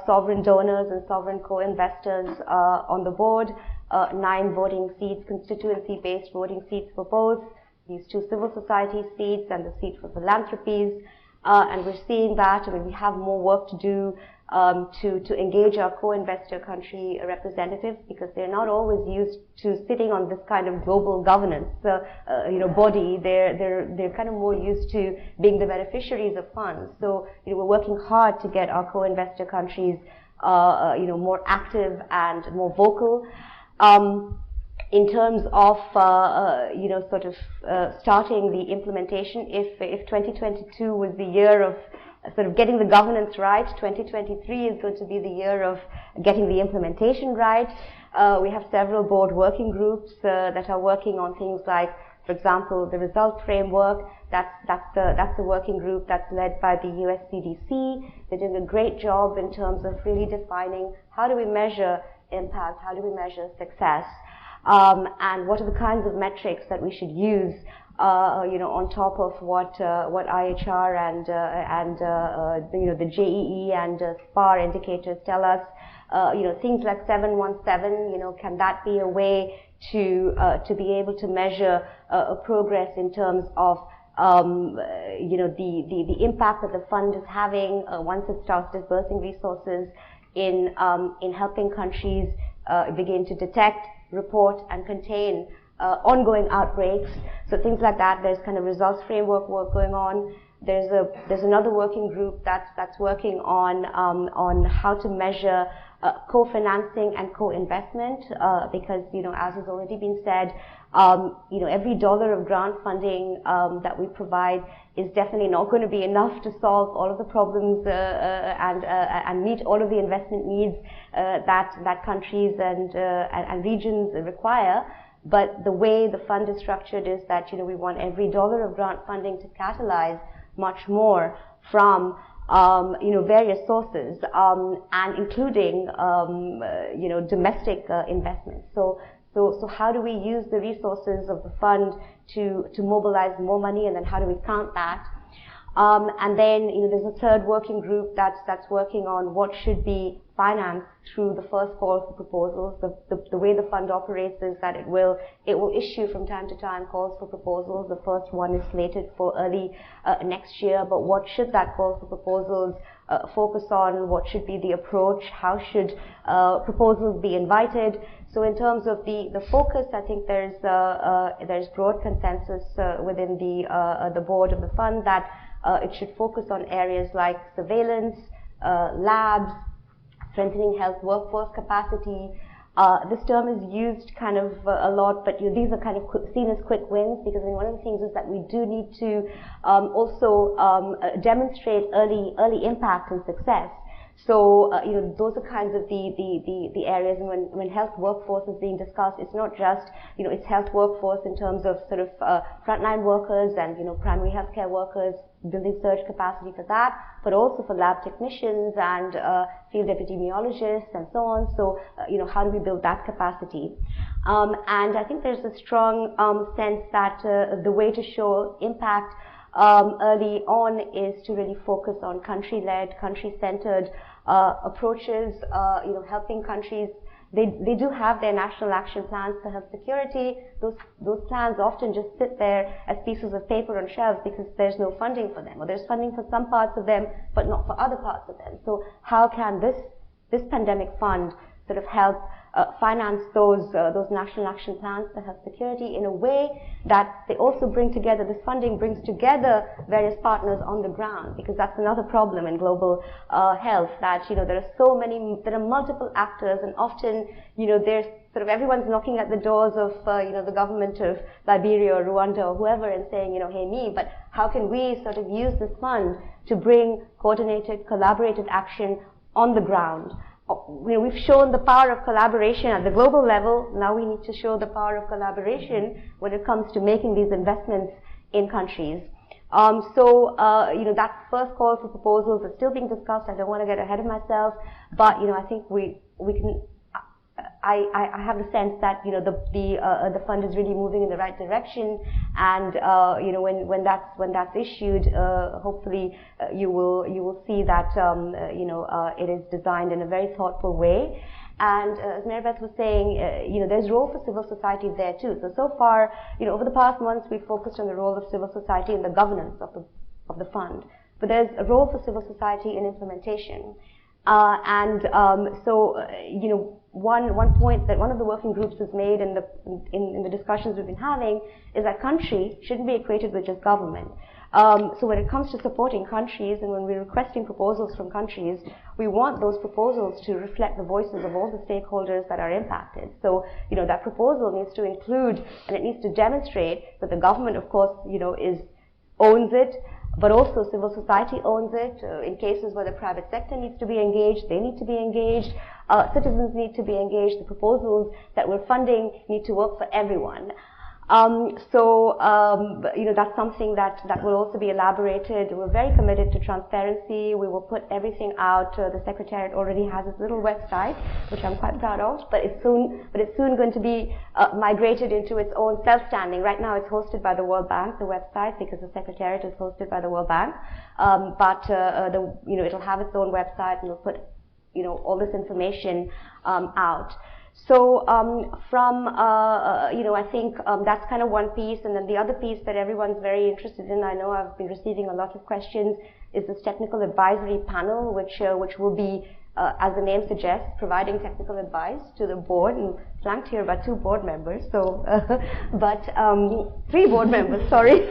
sovereign donors and sovereign co-investors on the board, 9 voting seats, constituency-based voting seats for both, these 2 civil society seats and the seat for philanthropies. And we're seeing that, I mean, we have more work to do to engage our co-investor country representatives, because they're not always used to sitting on this kind of global governance body. They're kind of more used to being the beneficiaries of funds. So we're working hard to get our co-investor countries more active and more vocal. In terms of starting the implementation, if 2022 was the year of sort of getting the governance right, 2023 is going to be the year of getting the implementation right. We have several board working groups that are working on things like, for example, the results framework. That's the working group that's led by the US CDC. They're doing a great job in terms of really defining how do we measure impact, how do we measure success, and what are the kinds of metrics that we should use, on top of what IHR and the JEE and SPAR indicators tell us. Things like 717. Can that be a way to be able to measure progress in terms of the impact that the fund is having once it starts disbursing resources in helping countries begin to detect, report, and contain ongoing outbreaks. So things like that. There's kind of results framework work going on. There's another working group that's working on how to measure co-financing and co-investment, because as has already been said, every dollar of grant funding that we provide is definitely not going to be enough to solve all of the problems and meet all of the investment needs that countries and regions require. But the way the fund is structured is that we want every dollar of grant funding to catalyze much more from various sources, and including domestic investments. So how do we use the resources of the fund to mobilize more money, and then how do we count that? And then there's a third working group that's working on what should be financed through the first call for proposals. The way the fund operates is that it will issue from time to time calls for proposals. The first one is slated for early next year. But what should that call for proposals focus on? What should be the approach? How should proposals be invited? So in terms of the focus, I think there's broad consensus within the board of the fund that it should focus on areas like surveillance, labs, strengthening health workforce capacity. This term is used kind of a lot, but these are kind of seen as quick wins, because one of the things is that we do need to also demonstrate early impact and success. So, those are kinds of the areas. And when health workforce is being discussed, it's not just, it's health workforce in terms of sort of frontline workers and, primary healthcare workers, building surge capacity for that, but also for lab technicians and field epidemiologists and so on. So, how do we build that capacity? And I think there's a strong sense that the way to show impact early on is to really focus on country-led, country-centered approaches, helping countries. They do have their national action plans for health security. Those plans often just sit there as pieces of paper on shelves because there's no funding for them, or there's funding for some parts of them, but not for other parts of them. So how can this pandemic fund sort of help finance those national action plans for health security in a way that they also bring together, this funding brings together various partners on the ground, because that's another problem in global health, that there are multiple actors, and often there's sort of everyone's knocking at the doors of the government of Liberia or Rwanda or whoever and saying, hey me, but how can we sort of use this fund to bring coordinated, collaborated action on the ground? We've shown the power of collaboration at the global level. Now we need to show the power of collaboration when it comes to making these investments in countries. That first call for proposals is still being discussed. I don't want to get ahead of myself, but I think we can. I have the sense that the fund is really moving in the right direction, and when that's issued, hopefully you will see that it is designed in a very thoughtful way. And as Mary Beth was saying, there's a role for civil society there too. So far, over the past months, we've focused on the role of civil society in the governance of the fund, but there's a role for civil society in implementation. One point that one of the working groups has made in the discussions we've been having is that country shouldn't be equated with just government. So when it comes to supporting countries and when we're requesting proposals from countries, we want those proposals to reflect the voices of all the stakeholders that are impacted. So, that proposal needs to include, and it needs to demonstrate that the government, of course, owns it, but also civil society owns it. In cases where the private sector needs to be engaged, they need to be engaged. Citizens need to be engaged. The proposals that we're funding need to work for everyone. That's something that will also be elaborated. We're very committed to transparency. We will put everything out. The Secretariat already has its little website, which I'm quite proud of, but it's soon going to be migrated into its own self-standing. Right now it's hosted by the World Bank, the website, because the Secretariat is hosted by the World Bank. It'll have its own website, and we'll put all this information out. So I think that's kind of one piece, and then the other piece that everyone's very interested in, I know I've been receiving a lot of questions, is this technical advisory panel, which will be, as the name suggests, providing technical advice to the board, and flanked here by 2 board members, so, 3 board members, sorry.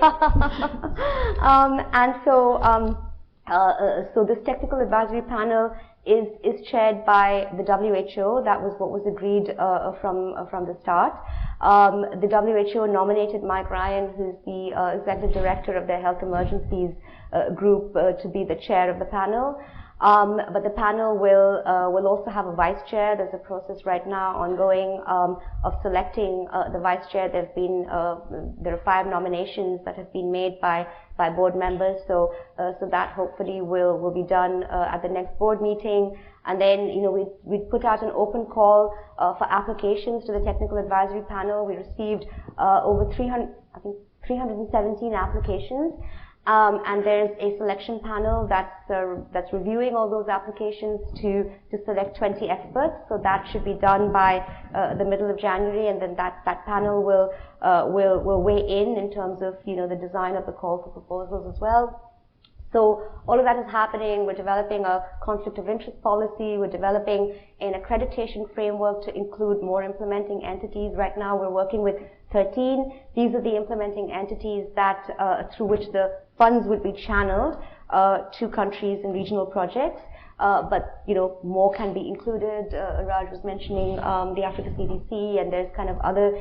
So this technical advisory panel is chaired by the WHO. That was what was agreed from the start. The WHO nominated Mike Ryan, who's the executive director of their health emergencies group, to be the chair of the panel. But the panel will also have a vice chair. There's a process right now ongoing of selecting the vice chair. There are 5 nominations that have been made by board members. So that hopefully will be done at the next board meeting. And then we put out an open call for applications to the technical advisory panel. We received over 317 applications. And there's a selection panel that's reviewing all those applications to select 20 experts. So that should be done by the middle of January, and then that panel will weigh in terms of the design of the call for proposals as well. So all of that is happening. We're developing a conflict of interest policy. We're developing an accreditation framework to include more implementing entities. Right now we're working with 13. These are the implementing entities that through which the funds would be channeled to countries and regional projects. but more can be included. Raj was mentioning the Africa CDC, and there's kind of other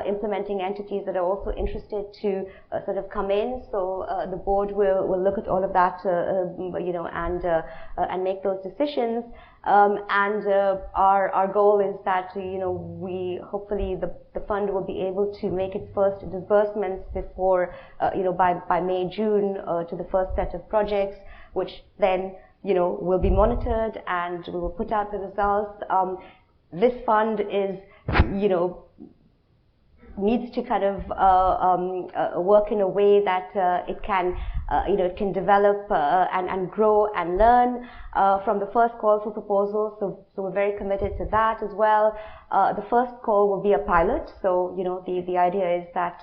implementing entities that are also interested to sort of come in. So the board will look at all of that, and make those decisions. Our goal is that we hopefully the fund will be able to make its first disbursements before by May, June to the first set of projects, which then will be monitored, and we will put out the results. This fund is needs to kind of work in a way that it can develop and grow and learn from the first call for proposals. So we're very committed to that as well. The first call will be a pilot. So the idea is that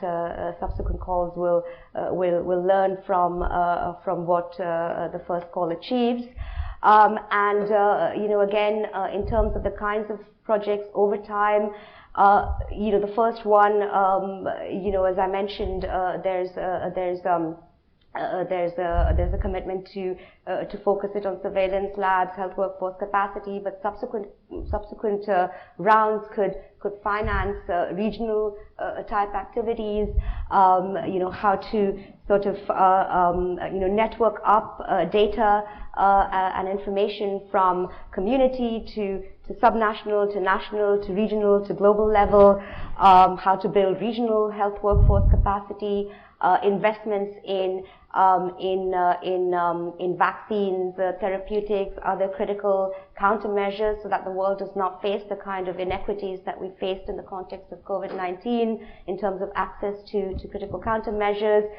subsequent calls will learn from what the first call achieves. Again, in terms of the kinds of projects over time. The first one, as I mentioned, there's a commitment to focus it on surveillance labs, health workforce capacity, but subsequent rounds could finance regional type activities. How to sort of network up data and information from community to subnational, to national, to regional, to global level, how to build regional health workforce capacity, investments in vaccines, therapeutics, other critical countermeasures, so that the world does not face the kind of inequities that we faced in the context of COVID-19 in terms of access to critical countermeasures.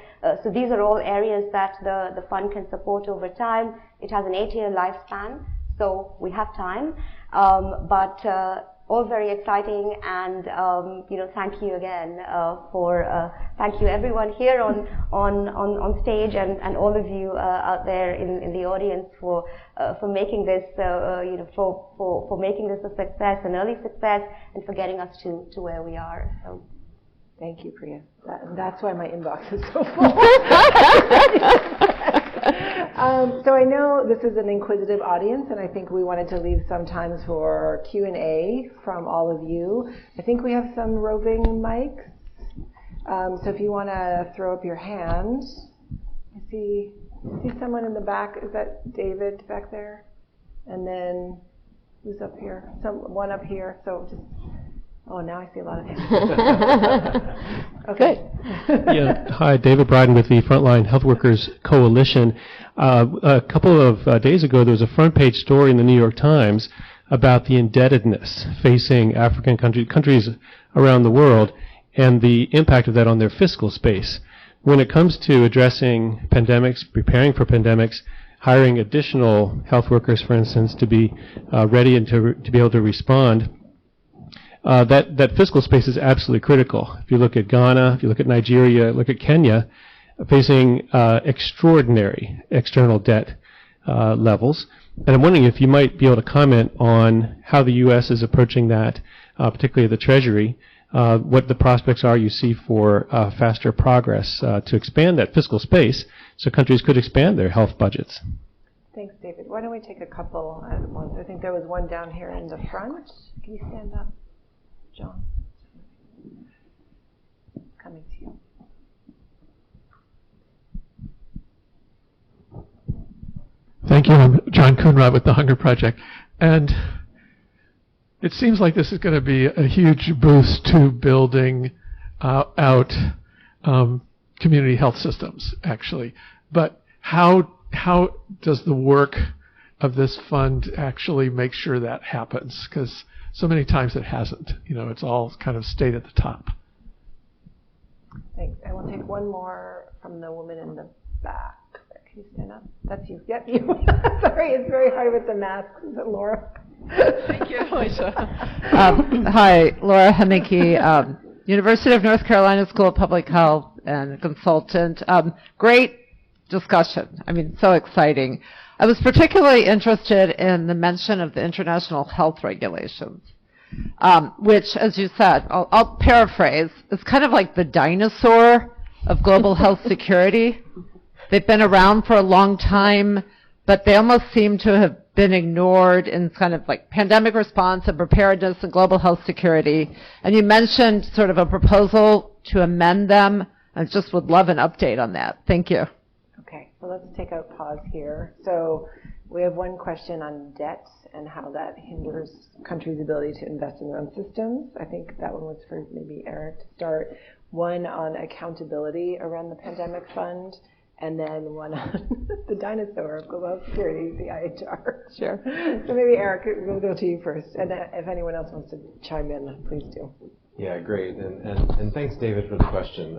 So these are all areas that the fund can support over time. It has an 8-year lifespan, so we have time. But all very exciting, and thank you again thank you everyone here on stage, and all of you out there in the audience for making this for making this a success, an early success, and for getting us to where we are. So. Thank you, Priya. That's why my inbox is so full. So I know this is an inquisitive audience, and I think we wanted to leave some time for Q&A from all of you. I think we have some roving mics. So if you want to throw up your hand. I see someone in the back. Is that David back there? And then who's up here? One up here. So just... Oh, now I see a lot of hands. Okay. Good. Yeah. Hi, David Bryden with the Frontline Health Workers Coalition. A couple of days ago, there was a front-page story in the New York Times about the indebtedness facing African countries around the world and the impact of that on their fiscal space. When it comes to addressing pandemics, preparing for pandemics, hiring additional health workers, for instance, to be ready and to be able to respond, that fiscal space is absolutely critical. If you look at Ghana, if you look at Nigeria, look at Kenya, facing extraordinary external debt levels. And I'm wondering if you might be able to comment on how the U.S. is approaching that, particularly the Treasury, what the prospects are you see for faster progress to expand that fiscal space so countries could expand their health budgets. Thanks, David. Why don't we take a couple at once? I think there was one down here in the front. Can you stand up? John, coming to you. Thank you. I'm John Coonrod with the Hunger Project. And it seems like this is going to be a huge boost to building out community health systems, actually. But how does the work of this fund actually make sure that happens? Because so many times it hasn't. It's all kind of stayed at the top. Thanks. I will take one more from the woman in the back. Can you stand up? That's you. Yep, you. Sorry, it's very hard with the masks. Is it Laura? Thank you, Elisha. Hi, Laura Hemeke, University of North Carolina School of Public Health and a consultant. Great discussion. I mean, so exciting. I was particularly interested in the mention of the international health regulations, which, as you said, I'll paraphrase, is kind of like the dinosaur of global health security. They've been around for a long time, but they almost seem to have been ignored in kind of like pandemic response and preparedness and global health security. And you mentioned sort of a proposal to amend them. I just would love an update on that. Thank you. Okay, so let's take a pause here. So we have one question on debt and how that hinders countries' ability to invest in their own systems. I think that one was for maybe Eric to start. One on accountability around the pandemic fund, and then one on the dinosaur of global health security, the IHR. Sure. So maybe Eric, we'll go to you first, and if anyone else wants to chime in, please do. Yeah, great, and thanks, David, for the question.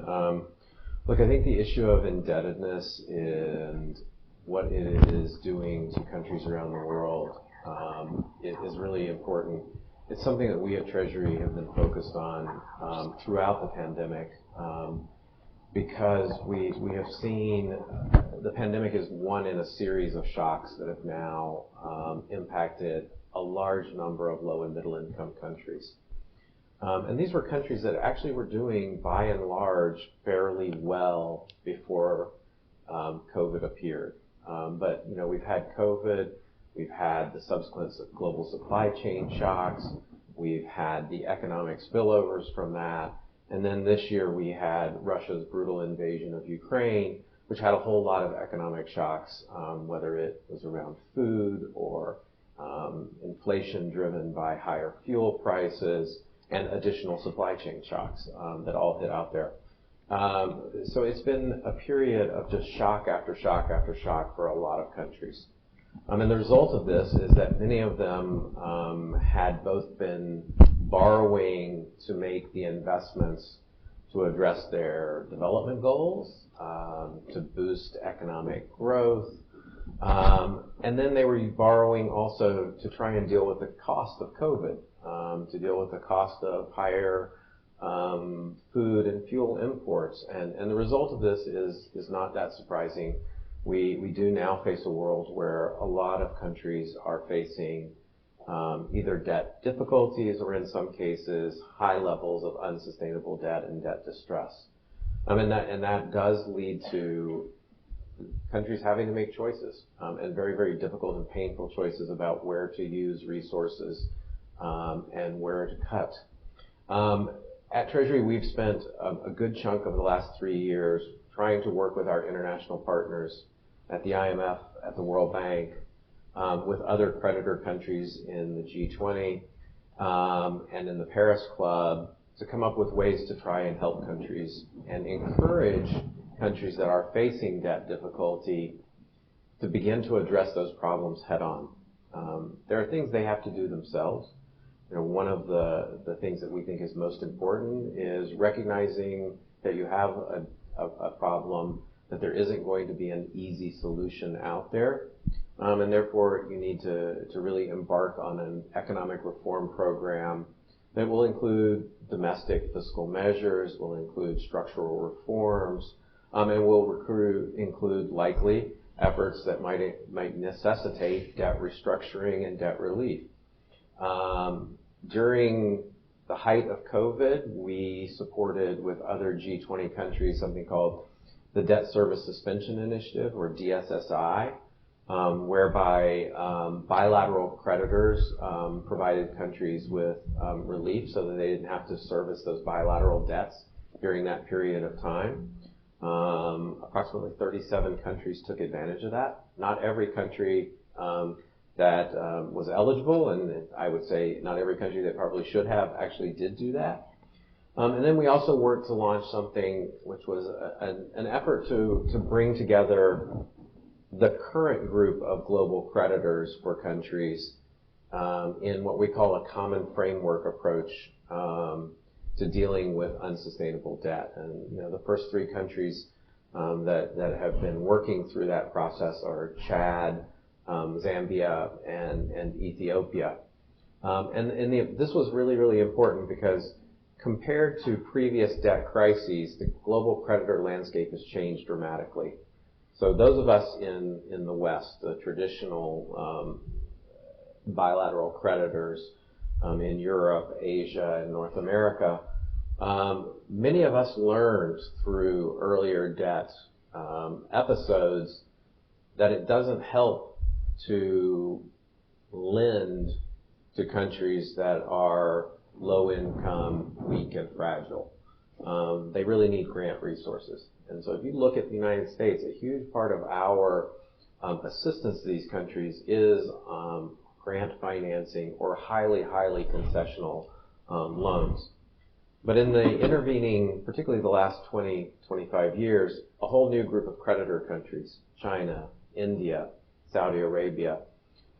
Look, I think the issue of indebtedness and what it is doing to countries around the world is really important. It's something that we at Treasury have been focused on throughout the pandemic because we have seen the pandemic is one in a series of shocks that have now impacted a large number of low and middle income countries. And these were countries that actually were doing, by and large, fairly well before COVID appeared. But, you know, we've had COVID, we've had the subsequent global supply chain shocks, we've had the economic spillovers from that, and then this year we had Russia's brutal invasion of Ukraine, which had a whole lot of economic shocks, whether it was around food or inflation driven by higher fuel prices and additional supply chain shocks that all hit out there. So it's been a period of just shock after shock after shock for a lot of countries. And the result of this is that many of them had both been borrowing to make the investments to address their development goals, to boost economic growth, and then they were borrowing also to try and deal with the cost of COVID, to deal with the cost of higher food and fuel imports. And the result of this is not that surprising. We do now face a world where a lot of countries are facing either debt difficulties or in some cases high levels of unsustainable debt and debt distress. And that does lead to countries having to make choices and very, very difficult and painful choices about where to use resources and where to cut. At Treasury, we've spent a good chunk of the last 3 years trying to work with our international partners at the IMF, at the World Bank, with other creditor countries in the G20 and in the Paris Club to come up with ways to try and help countries and encourage countries that are facing debt difficulty to begin to address those problems head on. There are things they have to do themselves. You know, one of the things that we think is most important is recognizing that you have a problem, that there isn't going to be an easy solution out there. And therefore, you need to really embark on an economic reform program that will include domestic fiscal measures, will include structural reforms, and will include likely efforts that might necessitate debt restructuring and debt relief. During the height of COVID, we supported with other G20 countries something called the Debt Service Suspension Initiative, or DSSI, whereby bilateral creditors provided countries with relief so that they didn't have to service those bilateral debts during that period of time. Approximately 37 countries took advantage of that. Not every country that was eligible, and I would say not every country that probably should have actually did do that. And then we also worked to launch something which was an effort to bring together the current group of global creditors for countries in what we call a common framework approach to dealing with unsustainable debt. And you know, the first 3 countries that have been working through that process are Chad, Zambia, and Ethiopia. This was really, really important because compared to previous debt crises, the global creditor landscape has changed dramatically. So those of us in the West, the traditional bilateral creditors in Europe, Asia, and North America, many of us learned through earlier debt episodes that it doesn't help to lend to countries that are low income, weak, and fragile. They really need grant resources. And so if you look at the United States, a huge part of our assistance to these countries is grant financing or highly concessional loans. But in the intervening, particularly the last 20, 25 years, a whole new group of creditor countries, China, India, Saudi Arabia,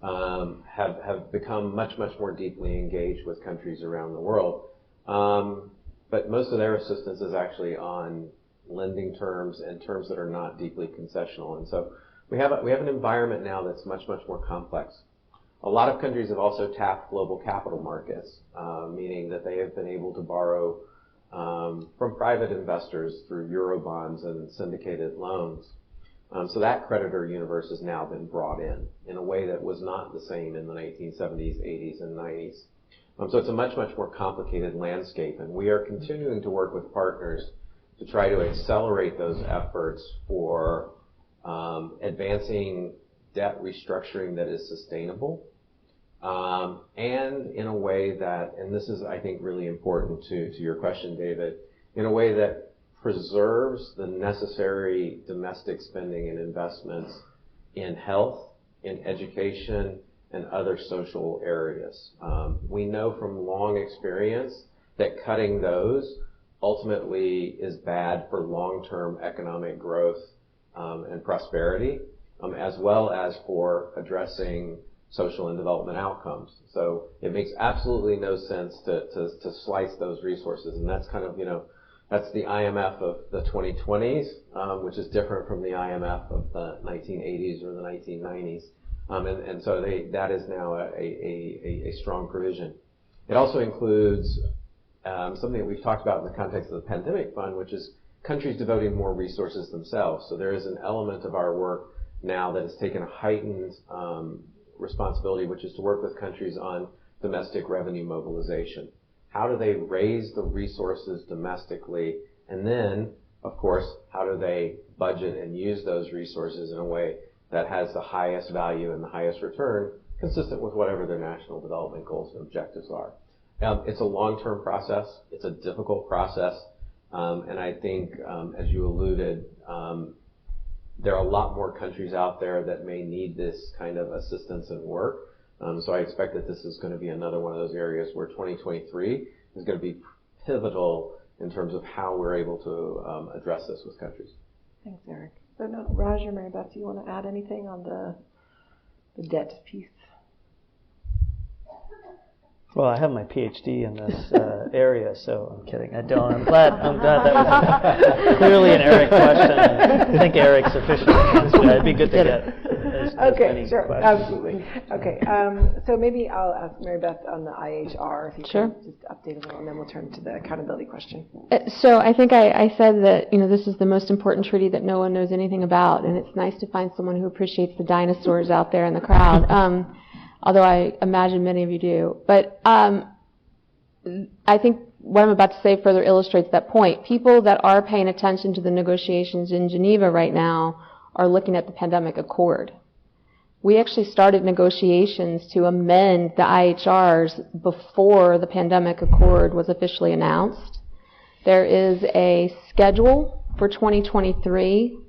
have become much more deeply engaged with countries around the world. But most of their assistance is actually on lending terms and terms that are not deeply concessional. And so we have an environment now that's much more complex. A lot of countries have also tapped global capital markets, meaning that they have been able to borrow from private investors through Eurobonds and syndicated loans. So that creditor universe has now been brought in a way that was not the same in the 1970s, 80s, and 90s. So it's a much more complicated landscape, and we are continuing to work with partners to try to accelerate those efforts for advancing debt restructuring that is sustainable, and in a way that, and this is, I think, really important to your question, David, in a way that preserves the necessary domestic spending and investments in health, in education, and other social areas. We know from long experience that cutting those ultimately is bad for long-term economic growth and prosperity, as well as for addressing social and development outcomes. So it makes absolutely no sense to slice those resources, and that's kind of, that's the IMF of the 2020s, which is different from the IMF of the 1980s or the 1990s. And so that is now a strong provision. It also includes something that we've talked about in the context of the pandemic fund, which is countries devoting more resources themselves. So there is an element of our work now that has taken a heightened responsibility, which is to work with countries on domestic revenue mobilization. How do they raise the resources domestically? And then, of course, how do they budget and use those resources in a way that has the highest value and the highest return, consistent with whatever their national development goals and objectives are. It's a long-term process. It's a difficult process. And I think, as you alluded, there are a lot more countries out there that may need this kind of assistance and work. So I expect that this is going to be another one of those areas where 2023 is going to be pivotal in terms of how we're able to address this with countries. Thanks, Eric. So, Raj or Mary Beth, do you want to add anything on the debt piece? Well, I have my PhD in this area, so I'm kidding. I don't. I'm glad that was clearly an Eric question. I think Eric's sufficient. It'd be good to get as many sure, questions. absolutely. Okay, so maybe I'll ask Mary Beth on the IHR, if you Sure. can just update a little, and then we'll turn to the accountability question. So I think I said that, this is the most important treaty that no one knows anything about, and it's nice to find someone who appreciates the dinosaurs out there in the crowd. Although I imagine many of you do. But I think what I'm about to say further illustrates that point. People that are paying attention to the negotiations in Geneva right now are looking at the pandemic accord. We actually started negotiations to amend the IHRs before the pandemic accord was officially announced. There is a schedule for 2023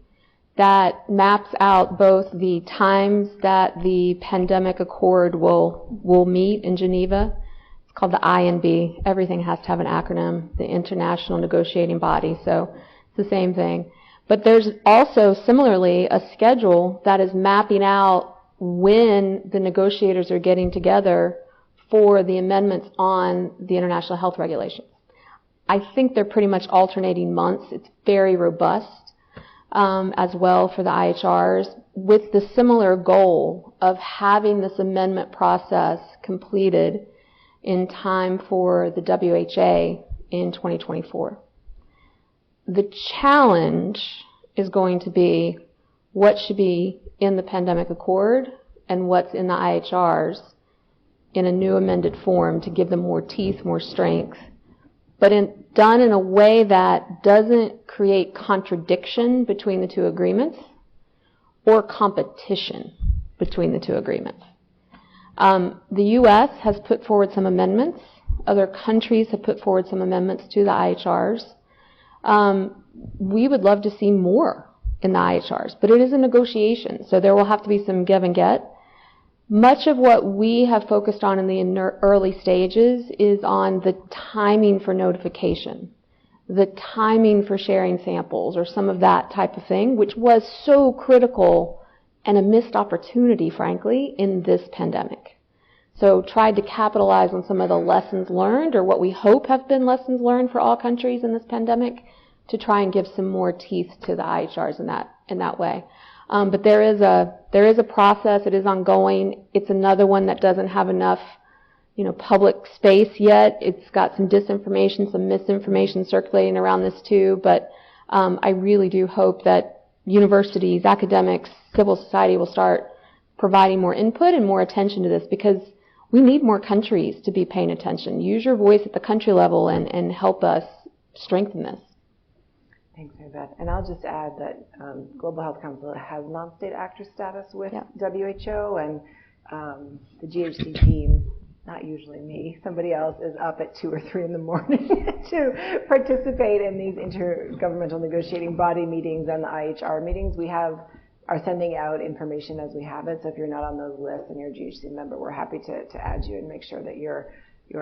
that maps out both the times that the pandemic accord will meet in Geneva. It's called the INB. Everything has to have an acronym, the International Negotiating Body, so it's the same thing. But there's also similarly a schedule that is mapping out when the negotiators are getting together for the amendments on the international health regulations. I think they're pretty much alternating months. It's very robust. As well for the IHRs, with the similar goal of having this amendment process completed in time for the WHA in 2024. The challenge is going to be what should be in the pandemic accord and what's in the IHRs in a new amended form to give them more teeth, more strength, but done in a way that doesn't create contradiction between the two agreements or competition between the two agreements. The U.S. has put forward some amendments. Other countries have put forward some amendments to the IHRs. We would love to see more in the IHRs, but it is a negotiation, so there will have to be some give and get. Much of what we have focused on in the early stages is on the timing for notification, the timing for sharing samples, or some of that type of thing, which was so critical and a missed opportunity, frankly, in this pandemic. So tried to capitalize on some of the lessons learned, or what we hope have been lessons learned for all countries in this pandemic, to try and give some more teeth to the IHRs in that way. But there is a process. It is ongoing. It's another one that doesn't have enough, public space yet. It's got some disinformation, some misinformation circulating around this too. But I really do hope that universities, academics, civil society will start providing more input and more attention to this, because we need more countries to be paying attention. Use your voice at the country level and help us strengthen this. Thanks, Mary Beth. And I'll just add that Global Health Council has non-state actor status with WHO, and the GHC team, not usually me, somebody else, is up at 2 or 3 in the morning to participate in these intergovernmental negotiating body meetings and the IHR meetings. We are sending out information as we have it, so if you're not on those lists and you're a GHC member, we're happy to add you and make sure that you're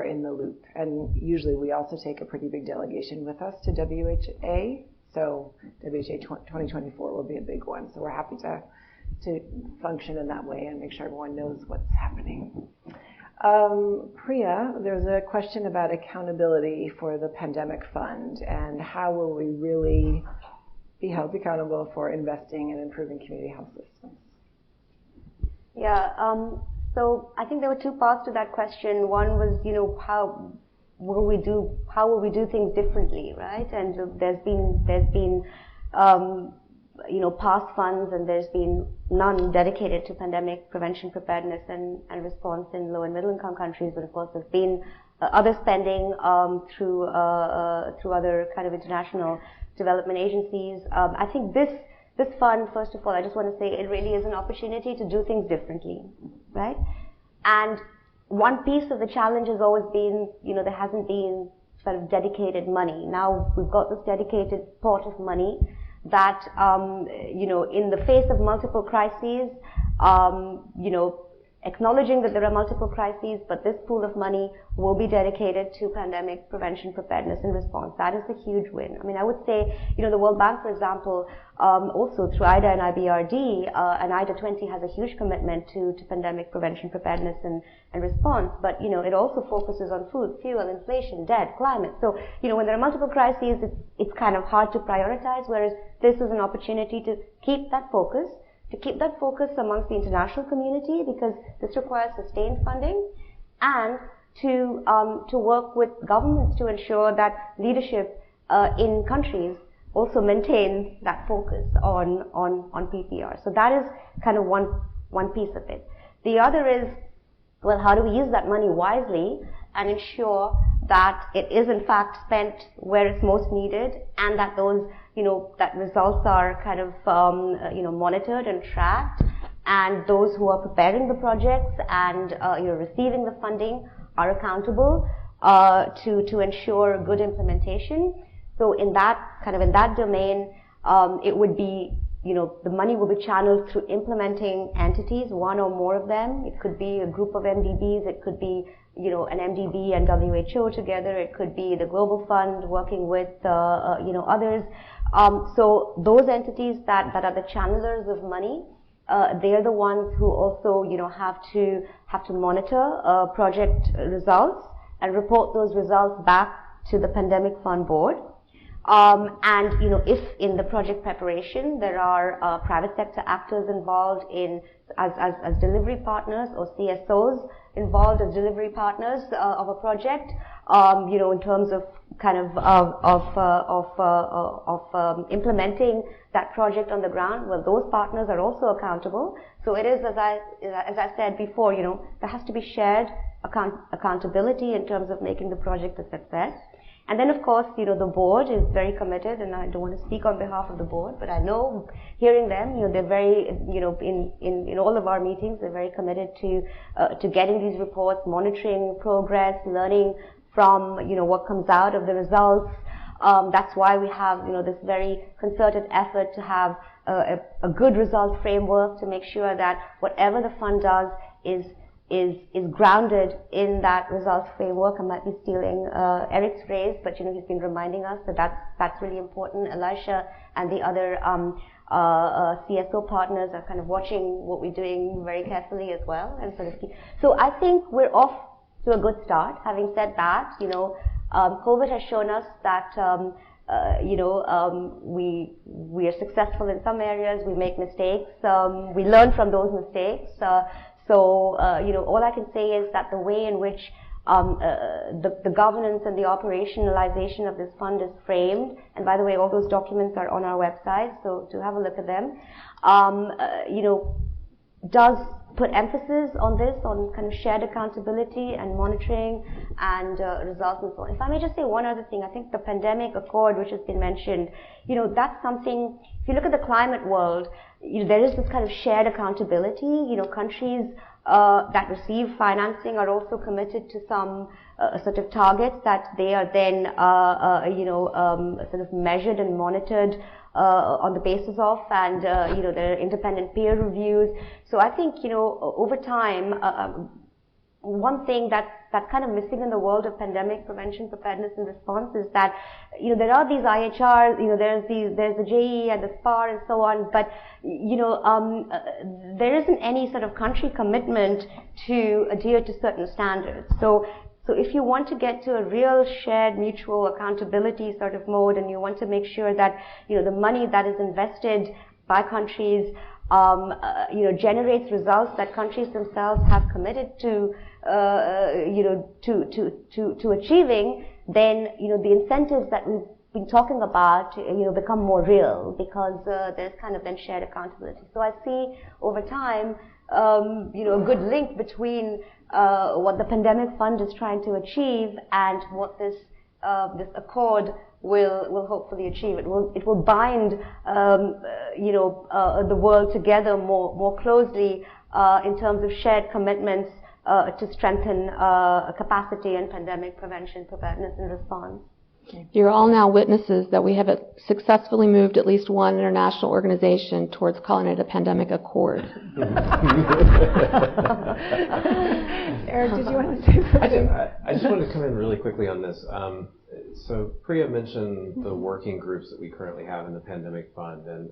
in the loop. And usually we also take a pretty big delegation with us to WHA. So WHA 2024 will be a big one. So we're happy to function in that way and make sure everyone knows what's happening. Priya, there's a question about accountability for the pandemic fund, and how will we really be held accountable for investing and improving community health systems? Yeah, so I think there were 2 parts to that question. One was, how will we do things differently, right? And there's been past funds, and there's been none dedicated to pandemic prevention, preparedness, and response in low and middle income countries. But of course, there's been other spending through other kind of international development agencies. I think this fund, first of all, I just want to say it really is an opportunity to do things differently, right? And one piece of the challenge has always been, there hasn't been sort of dedicated money. Now we've got this dedicated pot of money that, in the face of multiple crises, acknowledging that there are multiple crises, but this pool of money will be dedicated to pandemic prevention, preparedness, and response. That is a huge win. I mean, I would say, the World Bank, for example, also through IDA and IBRD, and IDA 20 has a huge commitment to pandemic prevention, preparedness, and response. But, it also focuses on food, fuel, inflation, debt, climate. So, when there are multiple crises, it's kind of hard to prioritize, whereas this is an opportunity to keep that focus amongst the international community, because this requires sustained funding, and to work with governments to ensure that leadership in countries also maintains that focus on PPR. So that is kind of one piece of it. The other is, well, how do we use that money wisely and ensure that it is in fact spent where it's most needed, and that those that results are kind of monitored and tracked, and those who are preparing the projects and receiving the funding are accountable to ensure good implementation. So in that domain, it would be, the money will be channeled through implementing entities, one or more of them. It could be a group of MDBs. It could be, an MDB and WHO together. It could be the Global Fund working with, others. So those entities that are the channelers of money, they're the ones who also, have to monitor project results and report those results back to the Pandemic Fund Board. And if in the project preparation there are private sector actors involved as delivery partners, or CSOs involved as delivery partners of a project, in terms of kind of implementing that project on the ground, well, those partners are also accountable. So it is, as I said before, there has to be shared accountability in terms of making the project a success. And then, of course, the board is very committed, and I don't want to speak on behalf of the board, but I know, hearing them, they're very, in all of our meetings, they're very committed to getting these reports, monitoring progress, learning from, what comes out of the results. That's why we have, this very concerted effort to have a good results framework to make sure that whatever the fund does is grounded in that results framework. I might be stealing Eric's phrase, but he's been reminding us that that's really important. Elisha and the other CSO partners are kind of watching what we're doing very carefully as well, and sort of so I think we're off to a good start. Having said that, COVID has shown us that we are successful in some areas, we make mistakes, we learn from those mistakes. So all I can say is that the way in which the governance and the operationalization of this fund is framed, and by the way, all those documents are on our website, so to have a look at them, does put emphasis on this, on kind of shared accountability and monitoring and results and so on. If I may just say one other thing, I think the pandemic accord, which has been mentioned, that's something, if you look at the climate world, there is this kind of shared accountability. Countries that receive financing are also committed to some sort of targets that they are then, sort of measured and monitored on the basis of, and there are independent peer reviews. So I think over time, one thing that's kind of missing in the world of pandemic prevention, preparedness, and response is that there are these IHRs, there's the JE and the SPAR and so on, but there isn't any sort of country commitment to adhere to certain standards. So if you want to get to a real shared mutual accountability sort of mode, and you want to make sure that the money that is invested by countries generates results that countries themselves have committed to achieving, then the incentives that we've been talking about become more real, because there's kind of then shared accountability. So I see over time a good link between what the pandemic fund is trying to achieve and what this accord will hopefully achieve. It will bind the world together more closely in terms of shared commitments to strengthen capacity in pandemic prevention, preparedness, and response. You're all now witnesses that we have successfully moved at least one international organization towards calling it a pandemic accord. Eric, did you want to say something? I just wanted to come in really quickly on this. So Priya mentioned the working groups that we currently have in the pandemic fund, and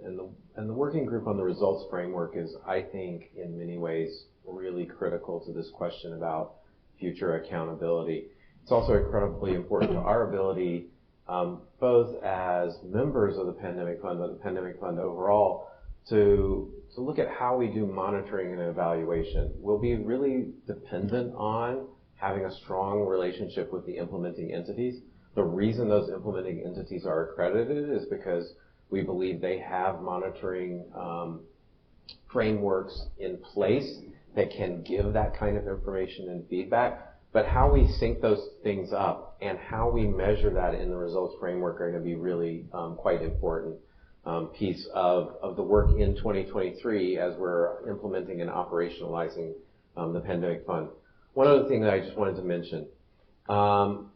the working group on the results framework is, I think, in many ways really critical to this question about future accountability. It's also incredibly important to our ability, both as members of the pandemic fund, but the pandemic fund overall, to look at how we do monitoring and evaluation. We'll be really dependent on having a strong relationship with the implementing entities. The reason those implementing entities are accredited is because we believe they have monitoring frameworks in place that can give that kind of information and feedback. But how we sync those things up and how we measure that in the results framework are going to be really quite important piece of the work in 2023 as we're implementing and operationalizing the pandemic fund. One other thing that I just wanted to mention.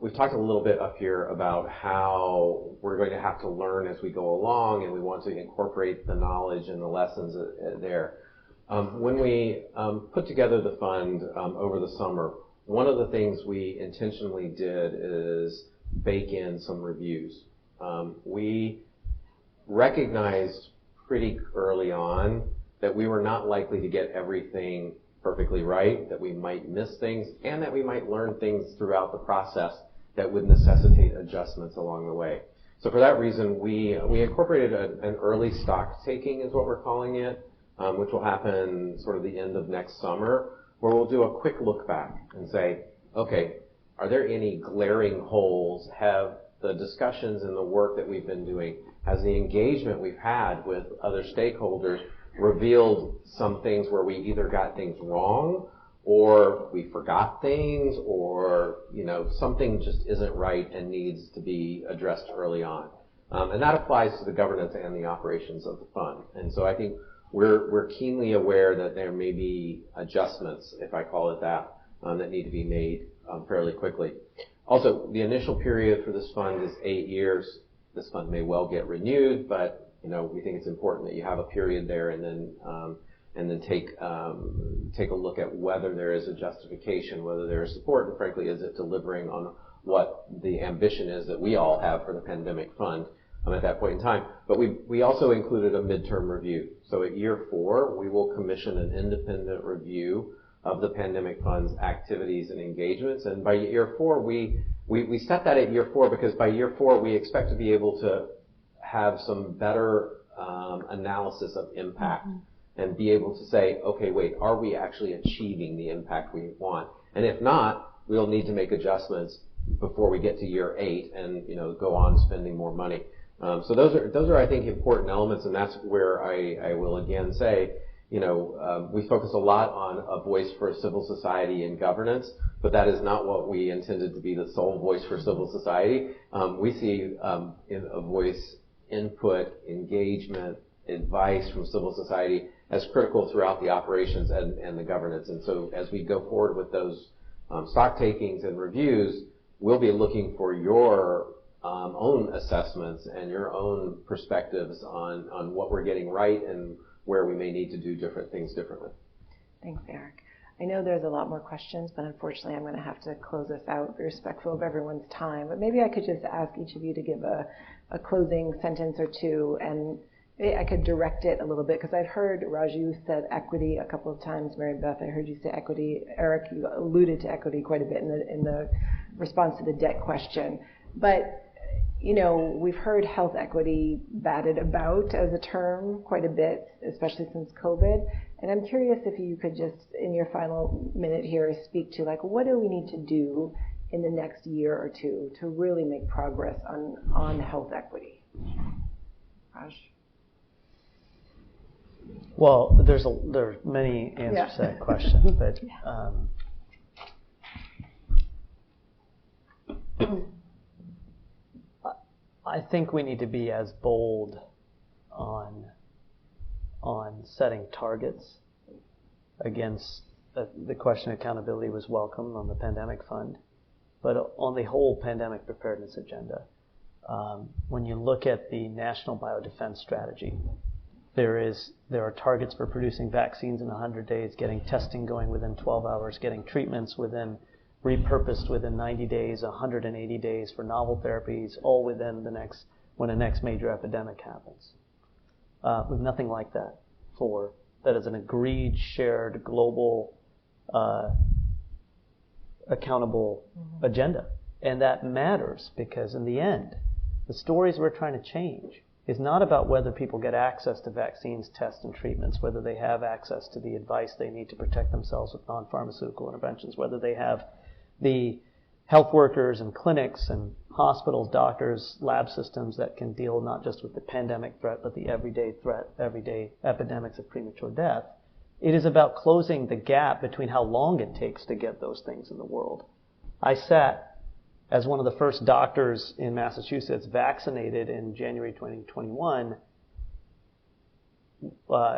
We've talked a little bit up here about how we're going to have to learn as we go along, and we want to incorporate the knowledge and the lessons there. When we put together the fund over the summer, one of the things we intentionally did is bake in some reviews. We recognized pretty early on that we were not likely to get everything perfectly right, that we might miss things, and that we might learn things throughout the process that would necessitate adjustments along the way. So for that reason, we incorporated an early stock taking, is what we're calling it, which will happen sort of the end of next summer, where we'll do a quick look back and say, okay, are there any glaring holes? Have the discussions and the work that we've been doing, has the engagement we've had with other stakeholders revealed some things where we either got things wrong or we forgot things, or something just isn't right and needs to be addressed early on. And that applies to the governance and the operations of the fund. And so I think we're keenly aware that there may be adjustments, if I call it that, that need to be made fairly quickly. Also, the initial period for this fund is 8 years. This fund may well get renewed, but we think it's important that you have a period there, and then take a look at whether there is a justification, whether there is support, and frankly, is it delivering on what the ambition is that we all have for the pandemic fund at that point in time. But we also included a midterm review. So at year 4, we will commission an independent review of the pandemic fund's activities and engagements. And by year 4, we set that at year 4 because by year 4, we expect to be able to have some better analysis of impact and be able to say, okay, wait, are we actually achieving the impact we want? And if not, we'll need to make adjustments before we get to year 8 and go on spending more money. So those are I think important elements, and that's where I will again say, we focus a lot on a voice for civil society and governance, but that is not what we intended to be the sole voice for civil society. We see a voice, input, engagement, advice from civil society as critical throughout the operations and the governance. And so as we go forward with those stock takings and reviews, we'll be looking for your own assessments and your own perspectives on what we're getting right and where we may need to do different things differently. Thanks, Eric. I know there's a lot more questions, but unfortunately I'm going to have to close us out, be respectful of everyone's time. But maybe I could just ask each of you to give a closing sentence or two, and I could direct it a little bit, because I've heard Raju said equity a couple of times. Mary Beth, I heard you say equity. Eric, you alluded to equity quite a bit in the response to the debt question. But we've heard health equity batted about as a term quite a bit, especially since COVID. And I'm curious if you could just, in your final minute here, speak to what do we need to do in the next year or two to really make progress on health equity? Raj? Well, there's many answers to that question, but I think we need to be as bold on setting targets against the question of accountability was welcome on the pandemic fund, but on the whole pandemic preparedness agenda. When you look at the National Biodefense Strategy, there are targets for producing vaccines in 100 days, getting testing going within 12 hours, getting treatments repurposed within 90 days, 180 days for novel therapies, all within when the next major epidemic happens. With nothing like that that is an agreed, shared, global, accountable agenda. And that matters because in the end, the stories we're trying to change is not about whether people get access to vaccines, tests, and treatments, whether they have access to the advice they need to protect themselves with non-pharmaceutical interventions, whether they have the health workers and clinics and hospitals, doctors, lab systems that can deal not just with the pandemic threat, but the everyday epidemics of premature death. It is about closing the gap between how long it takes to get those things in the world. I sat as one of the first doctors in Massachusetts vaccinated in January 2021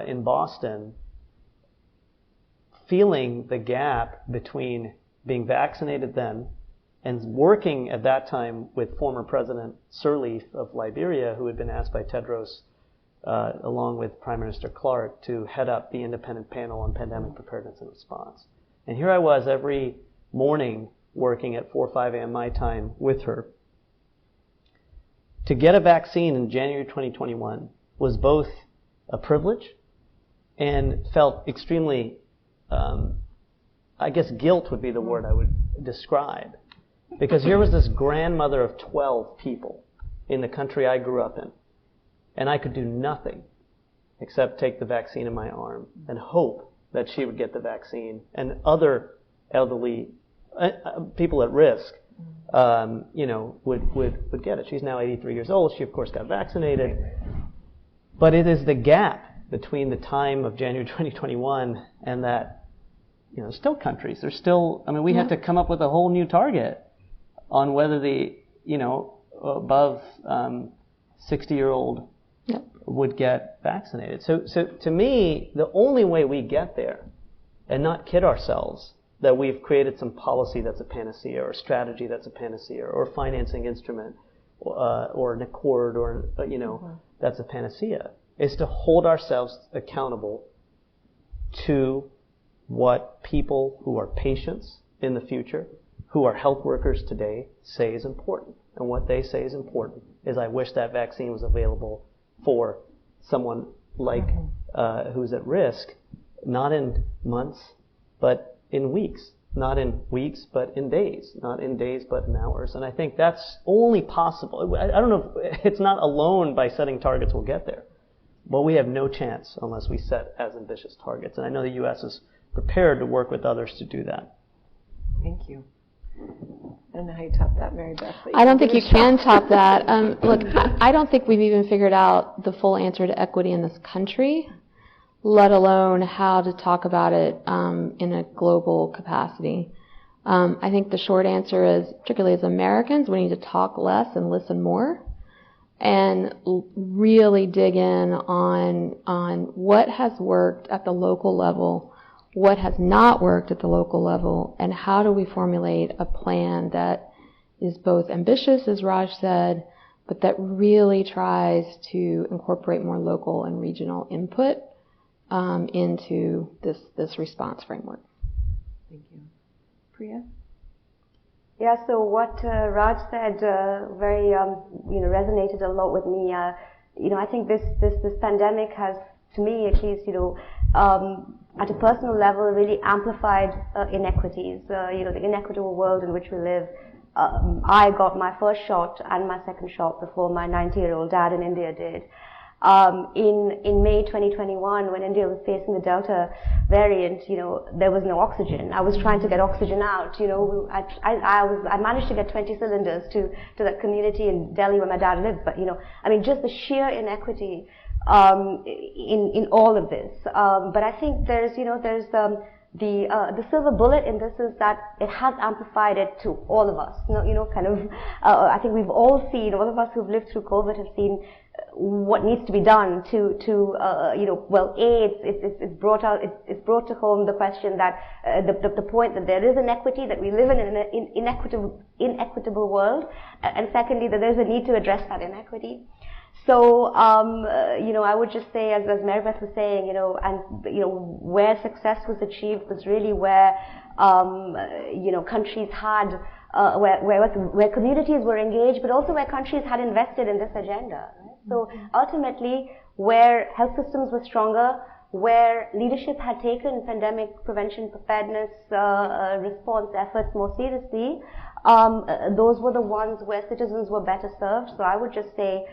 in Boston, feeling the gap between being vaccinated then and working at that time with former President Sirleaf of Liberia, who had been asked by Tedros, along with Prime Minister Clark, to head up the independent panel on pandemic preparedness and response. And here I was every morning working at 4 or 5 a.m. my time with her. To get a vaccine in January 2021 was both a privilege and felt extremely, guilt would be the word I would describe. Because here was this grandmother of 12 people in the country I grew up in, and I could do nothing except take the vaccine in my arm and hope that she would get the vaccine and other elderly people at risk, would get it. She's now 83 years old. She, of course, got vaccinated. But it is the gap between the time of January 2021 and that still countries. There's still, we have to come up with a whole new target on whether the, above 60-year-old would get vaccinated. So to me, the only way we get there, and not kid ourselves that we've created some policy that's a panacea, or a strategy that's a panacea, or a financing instrument, or an accord, or that's a panacea, is to hold ourselves accountable to what people who are patients in the future, who are health workers today, say is important. And what they say is important is, I wish that vaccine was available for someone like who's at risk, not in months, but in weeks. Not in weeks, but in days. Not in days, but in hours. And I think that's only possible. I don't know if it's not alone by setting targets we'll get there. But we have no chance unless we set as ambitious targets. And I know the U.S. is prepared to work with others to do that. Thank you. I don't know how you top that, Mary Beth. I don't think you can top that. Look, I don't think we've even figured out the full answer to equity in this country, let alone how to talk about it in a global capacity. I think the short answer is, particularly as Americans, we need to talk less and listen more, and really dig in on what has worked at the local level, what has not worked at the local level, and how do we formulate a plan that is both ambitious, as Raj said, but that really tries to incorporate more local and regional input into this response framework. Thank you. Priya? Yeah, so what Raj said very resonated a lot with me. I think this pandemic has, to me at least, at a personal level, really amplified inequities. The inequitable world in which we live. I got my first shot and my second shot before my 90-year-old dad in India did. In May 2021, when India was facing the Delta variant, there was no oxygen. I was trying to get oxygen out. I managed to get 20 cylinders to that community in Delhi where my dad lived. But just the sheer inequity in all of this. But I think there's the silver bullet in this is that it has amplified it to all of us. I think we've all seen, all of us who've lived through COVID have seen what needs to be done it's brought to home the question that the point that there is inequity, that we live in an inequitable world, and secondly that there's a need to address that inequity. So, I would just say, as Mary Beth was saying, where success was achieved was really where, countries had, where communities were engaged, but also where countries had invested in this agenda. Right? So ultimately, where health systems were stronger, where leadership had taken pandemic prevention, preparedness, response efforts more seriously, those were the ones where citizens were better served. So I would just say,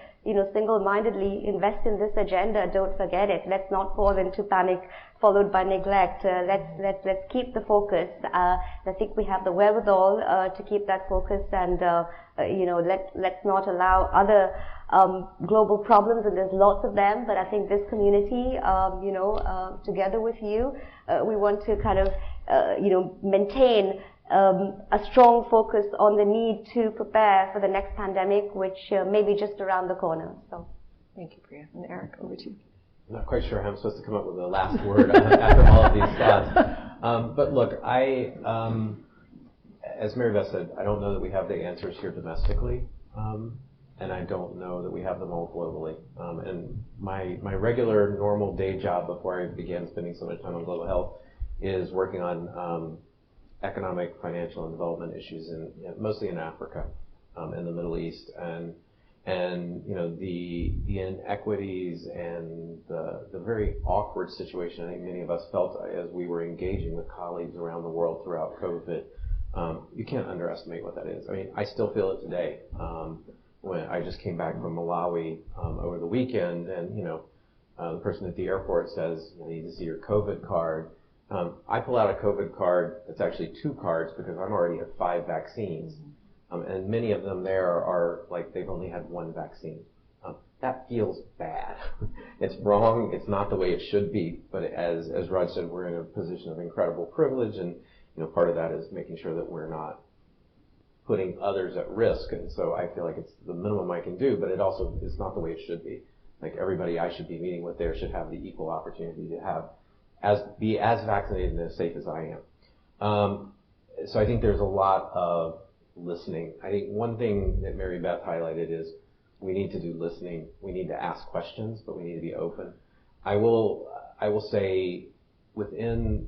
single-mindedly invest in this agenda. Don't forget it. Let's not fall into panic followed by neglect. Let's keep the focus. I think we have the wherewithal to keep that focus, and let's not allow other global problems, and there's lots of them. But I think this community, together with you, we want to kind of maintain a strong focus on the need to prepare for the next pandemic, which may be just around the corner. So, thank you, Priya. And Eric, over to you. I'm not quite sure how I'm supposed to come up with the last word after all of these thoughts. But look, as Mary Beth said, I don't know that we have the answers here domestically, and I don't know that we have them all globally. And my regular, normal day job before I began spending so much time on global health is working on economic, financial, and development issues mostly in Africa, in the Middle East, and the inequities and the very awkward situation I think many of us felt as we were engaging with colleagues around the world throughout COVID. You can't underestimate what that is. I mean, I still feel it today. When I just came back from Malawi over the weekend, and the person at the airport says, "You need to see your COVID card." I pull out a COVID card that's actually 2 cards because I'm already at 5 vaccines. And many of them there are like they've only had 1 vaccine. that feels bad. It's wrong. It's not the way it should be. But as Raj said, we're in a position of incredible privilege, and part of that is making sure that we're not putting others at risk. And so I feel like it's the minimum I can do, but it also is not the way it should be. Like everybody I should be meeting with there should have the equal opportunity to be as vaccinated and as safe as I am. So I think there's a lot of listening. I think one thing that Mary Beth highlighted is we need to do listening. We need to ask questions, but we need to be open. I will say within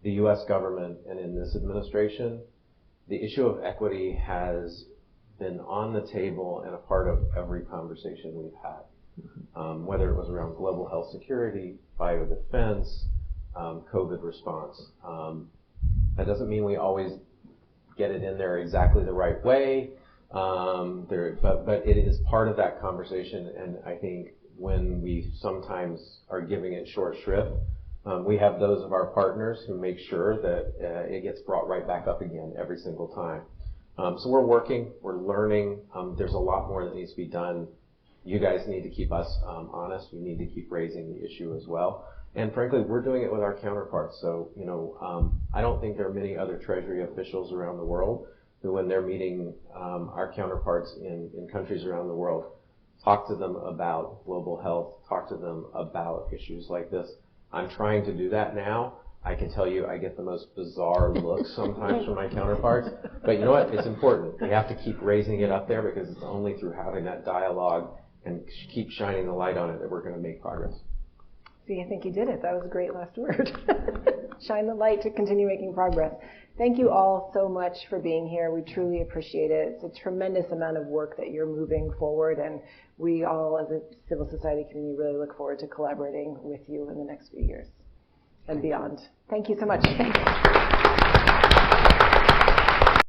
the U.S. government and in this administration, the issue of equity has been on the table and a part of every conversation we've had, whether it was around global health security, biodefense, COVID response. That doesn't mean we always get it in there exactly the right way, but it is part of that conversation, and I think when we sometimes are giving it short shrift, we have those of our partners who make sure that it gets brought right back up again every single time. So we're working, we're learning. There's a lot more that needs to be done. You guys need to keep us honest. We need to keep raising the issue as well. And frankly, we're doing it with our counterparts. So, I don't think there are many other Treasury officials around the world who, when they're meeting our counterparts in countries around the world, talk to them about global health, talk to them about issues like this. I'm trying to do that now. I can tell you I get the most bizarre looks sometimes from my counterparts. But you know what? It's important. We have to keep raising it up there because it's only through having that dialogue and keep shining the light on it that we're going to make progress. See, I think you did it. That was a great last word. Shine the light to continue making progress. Thank you all so much for being here. We truly appreciate it. It's a tremendous amount of work that you're moving forward, and we all, as a civil society community, really look forward to collaborating with you in the next few years and beyond. Thank you so much.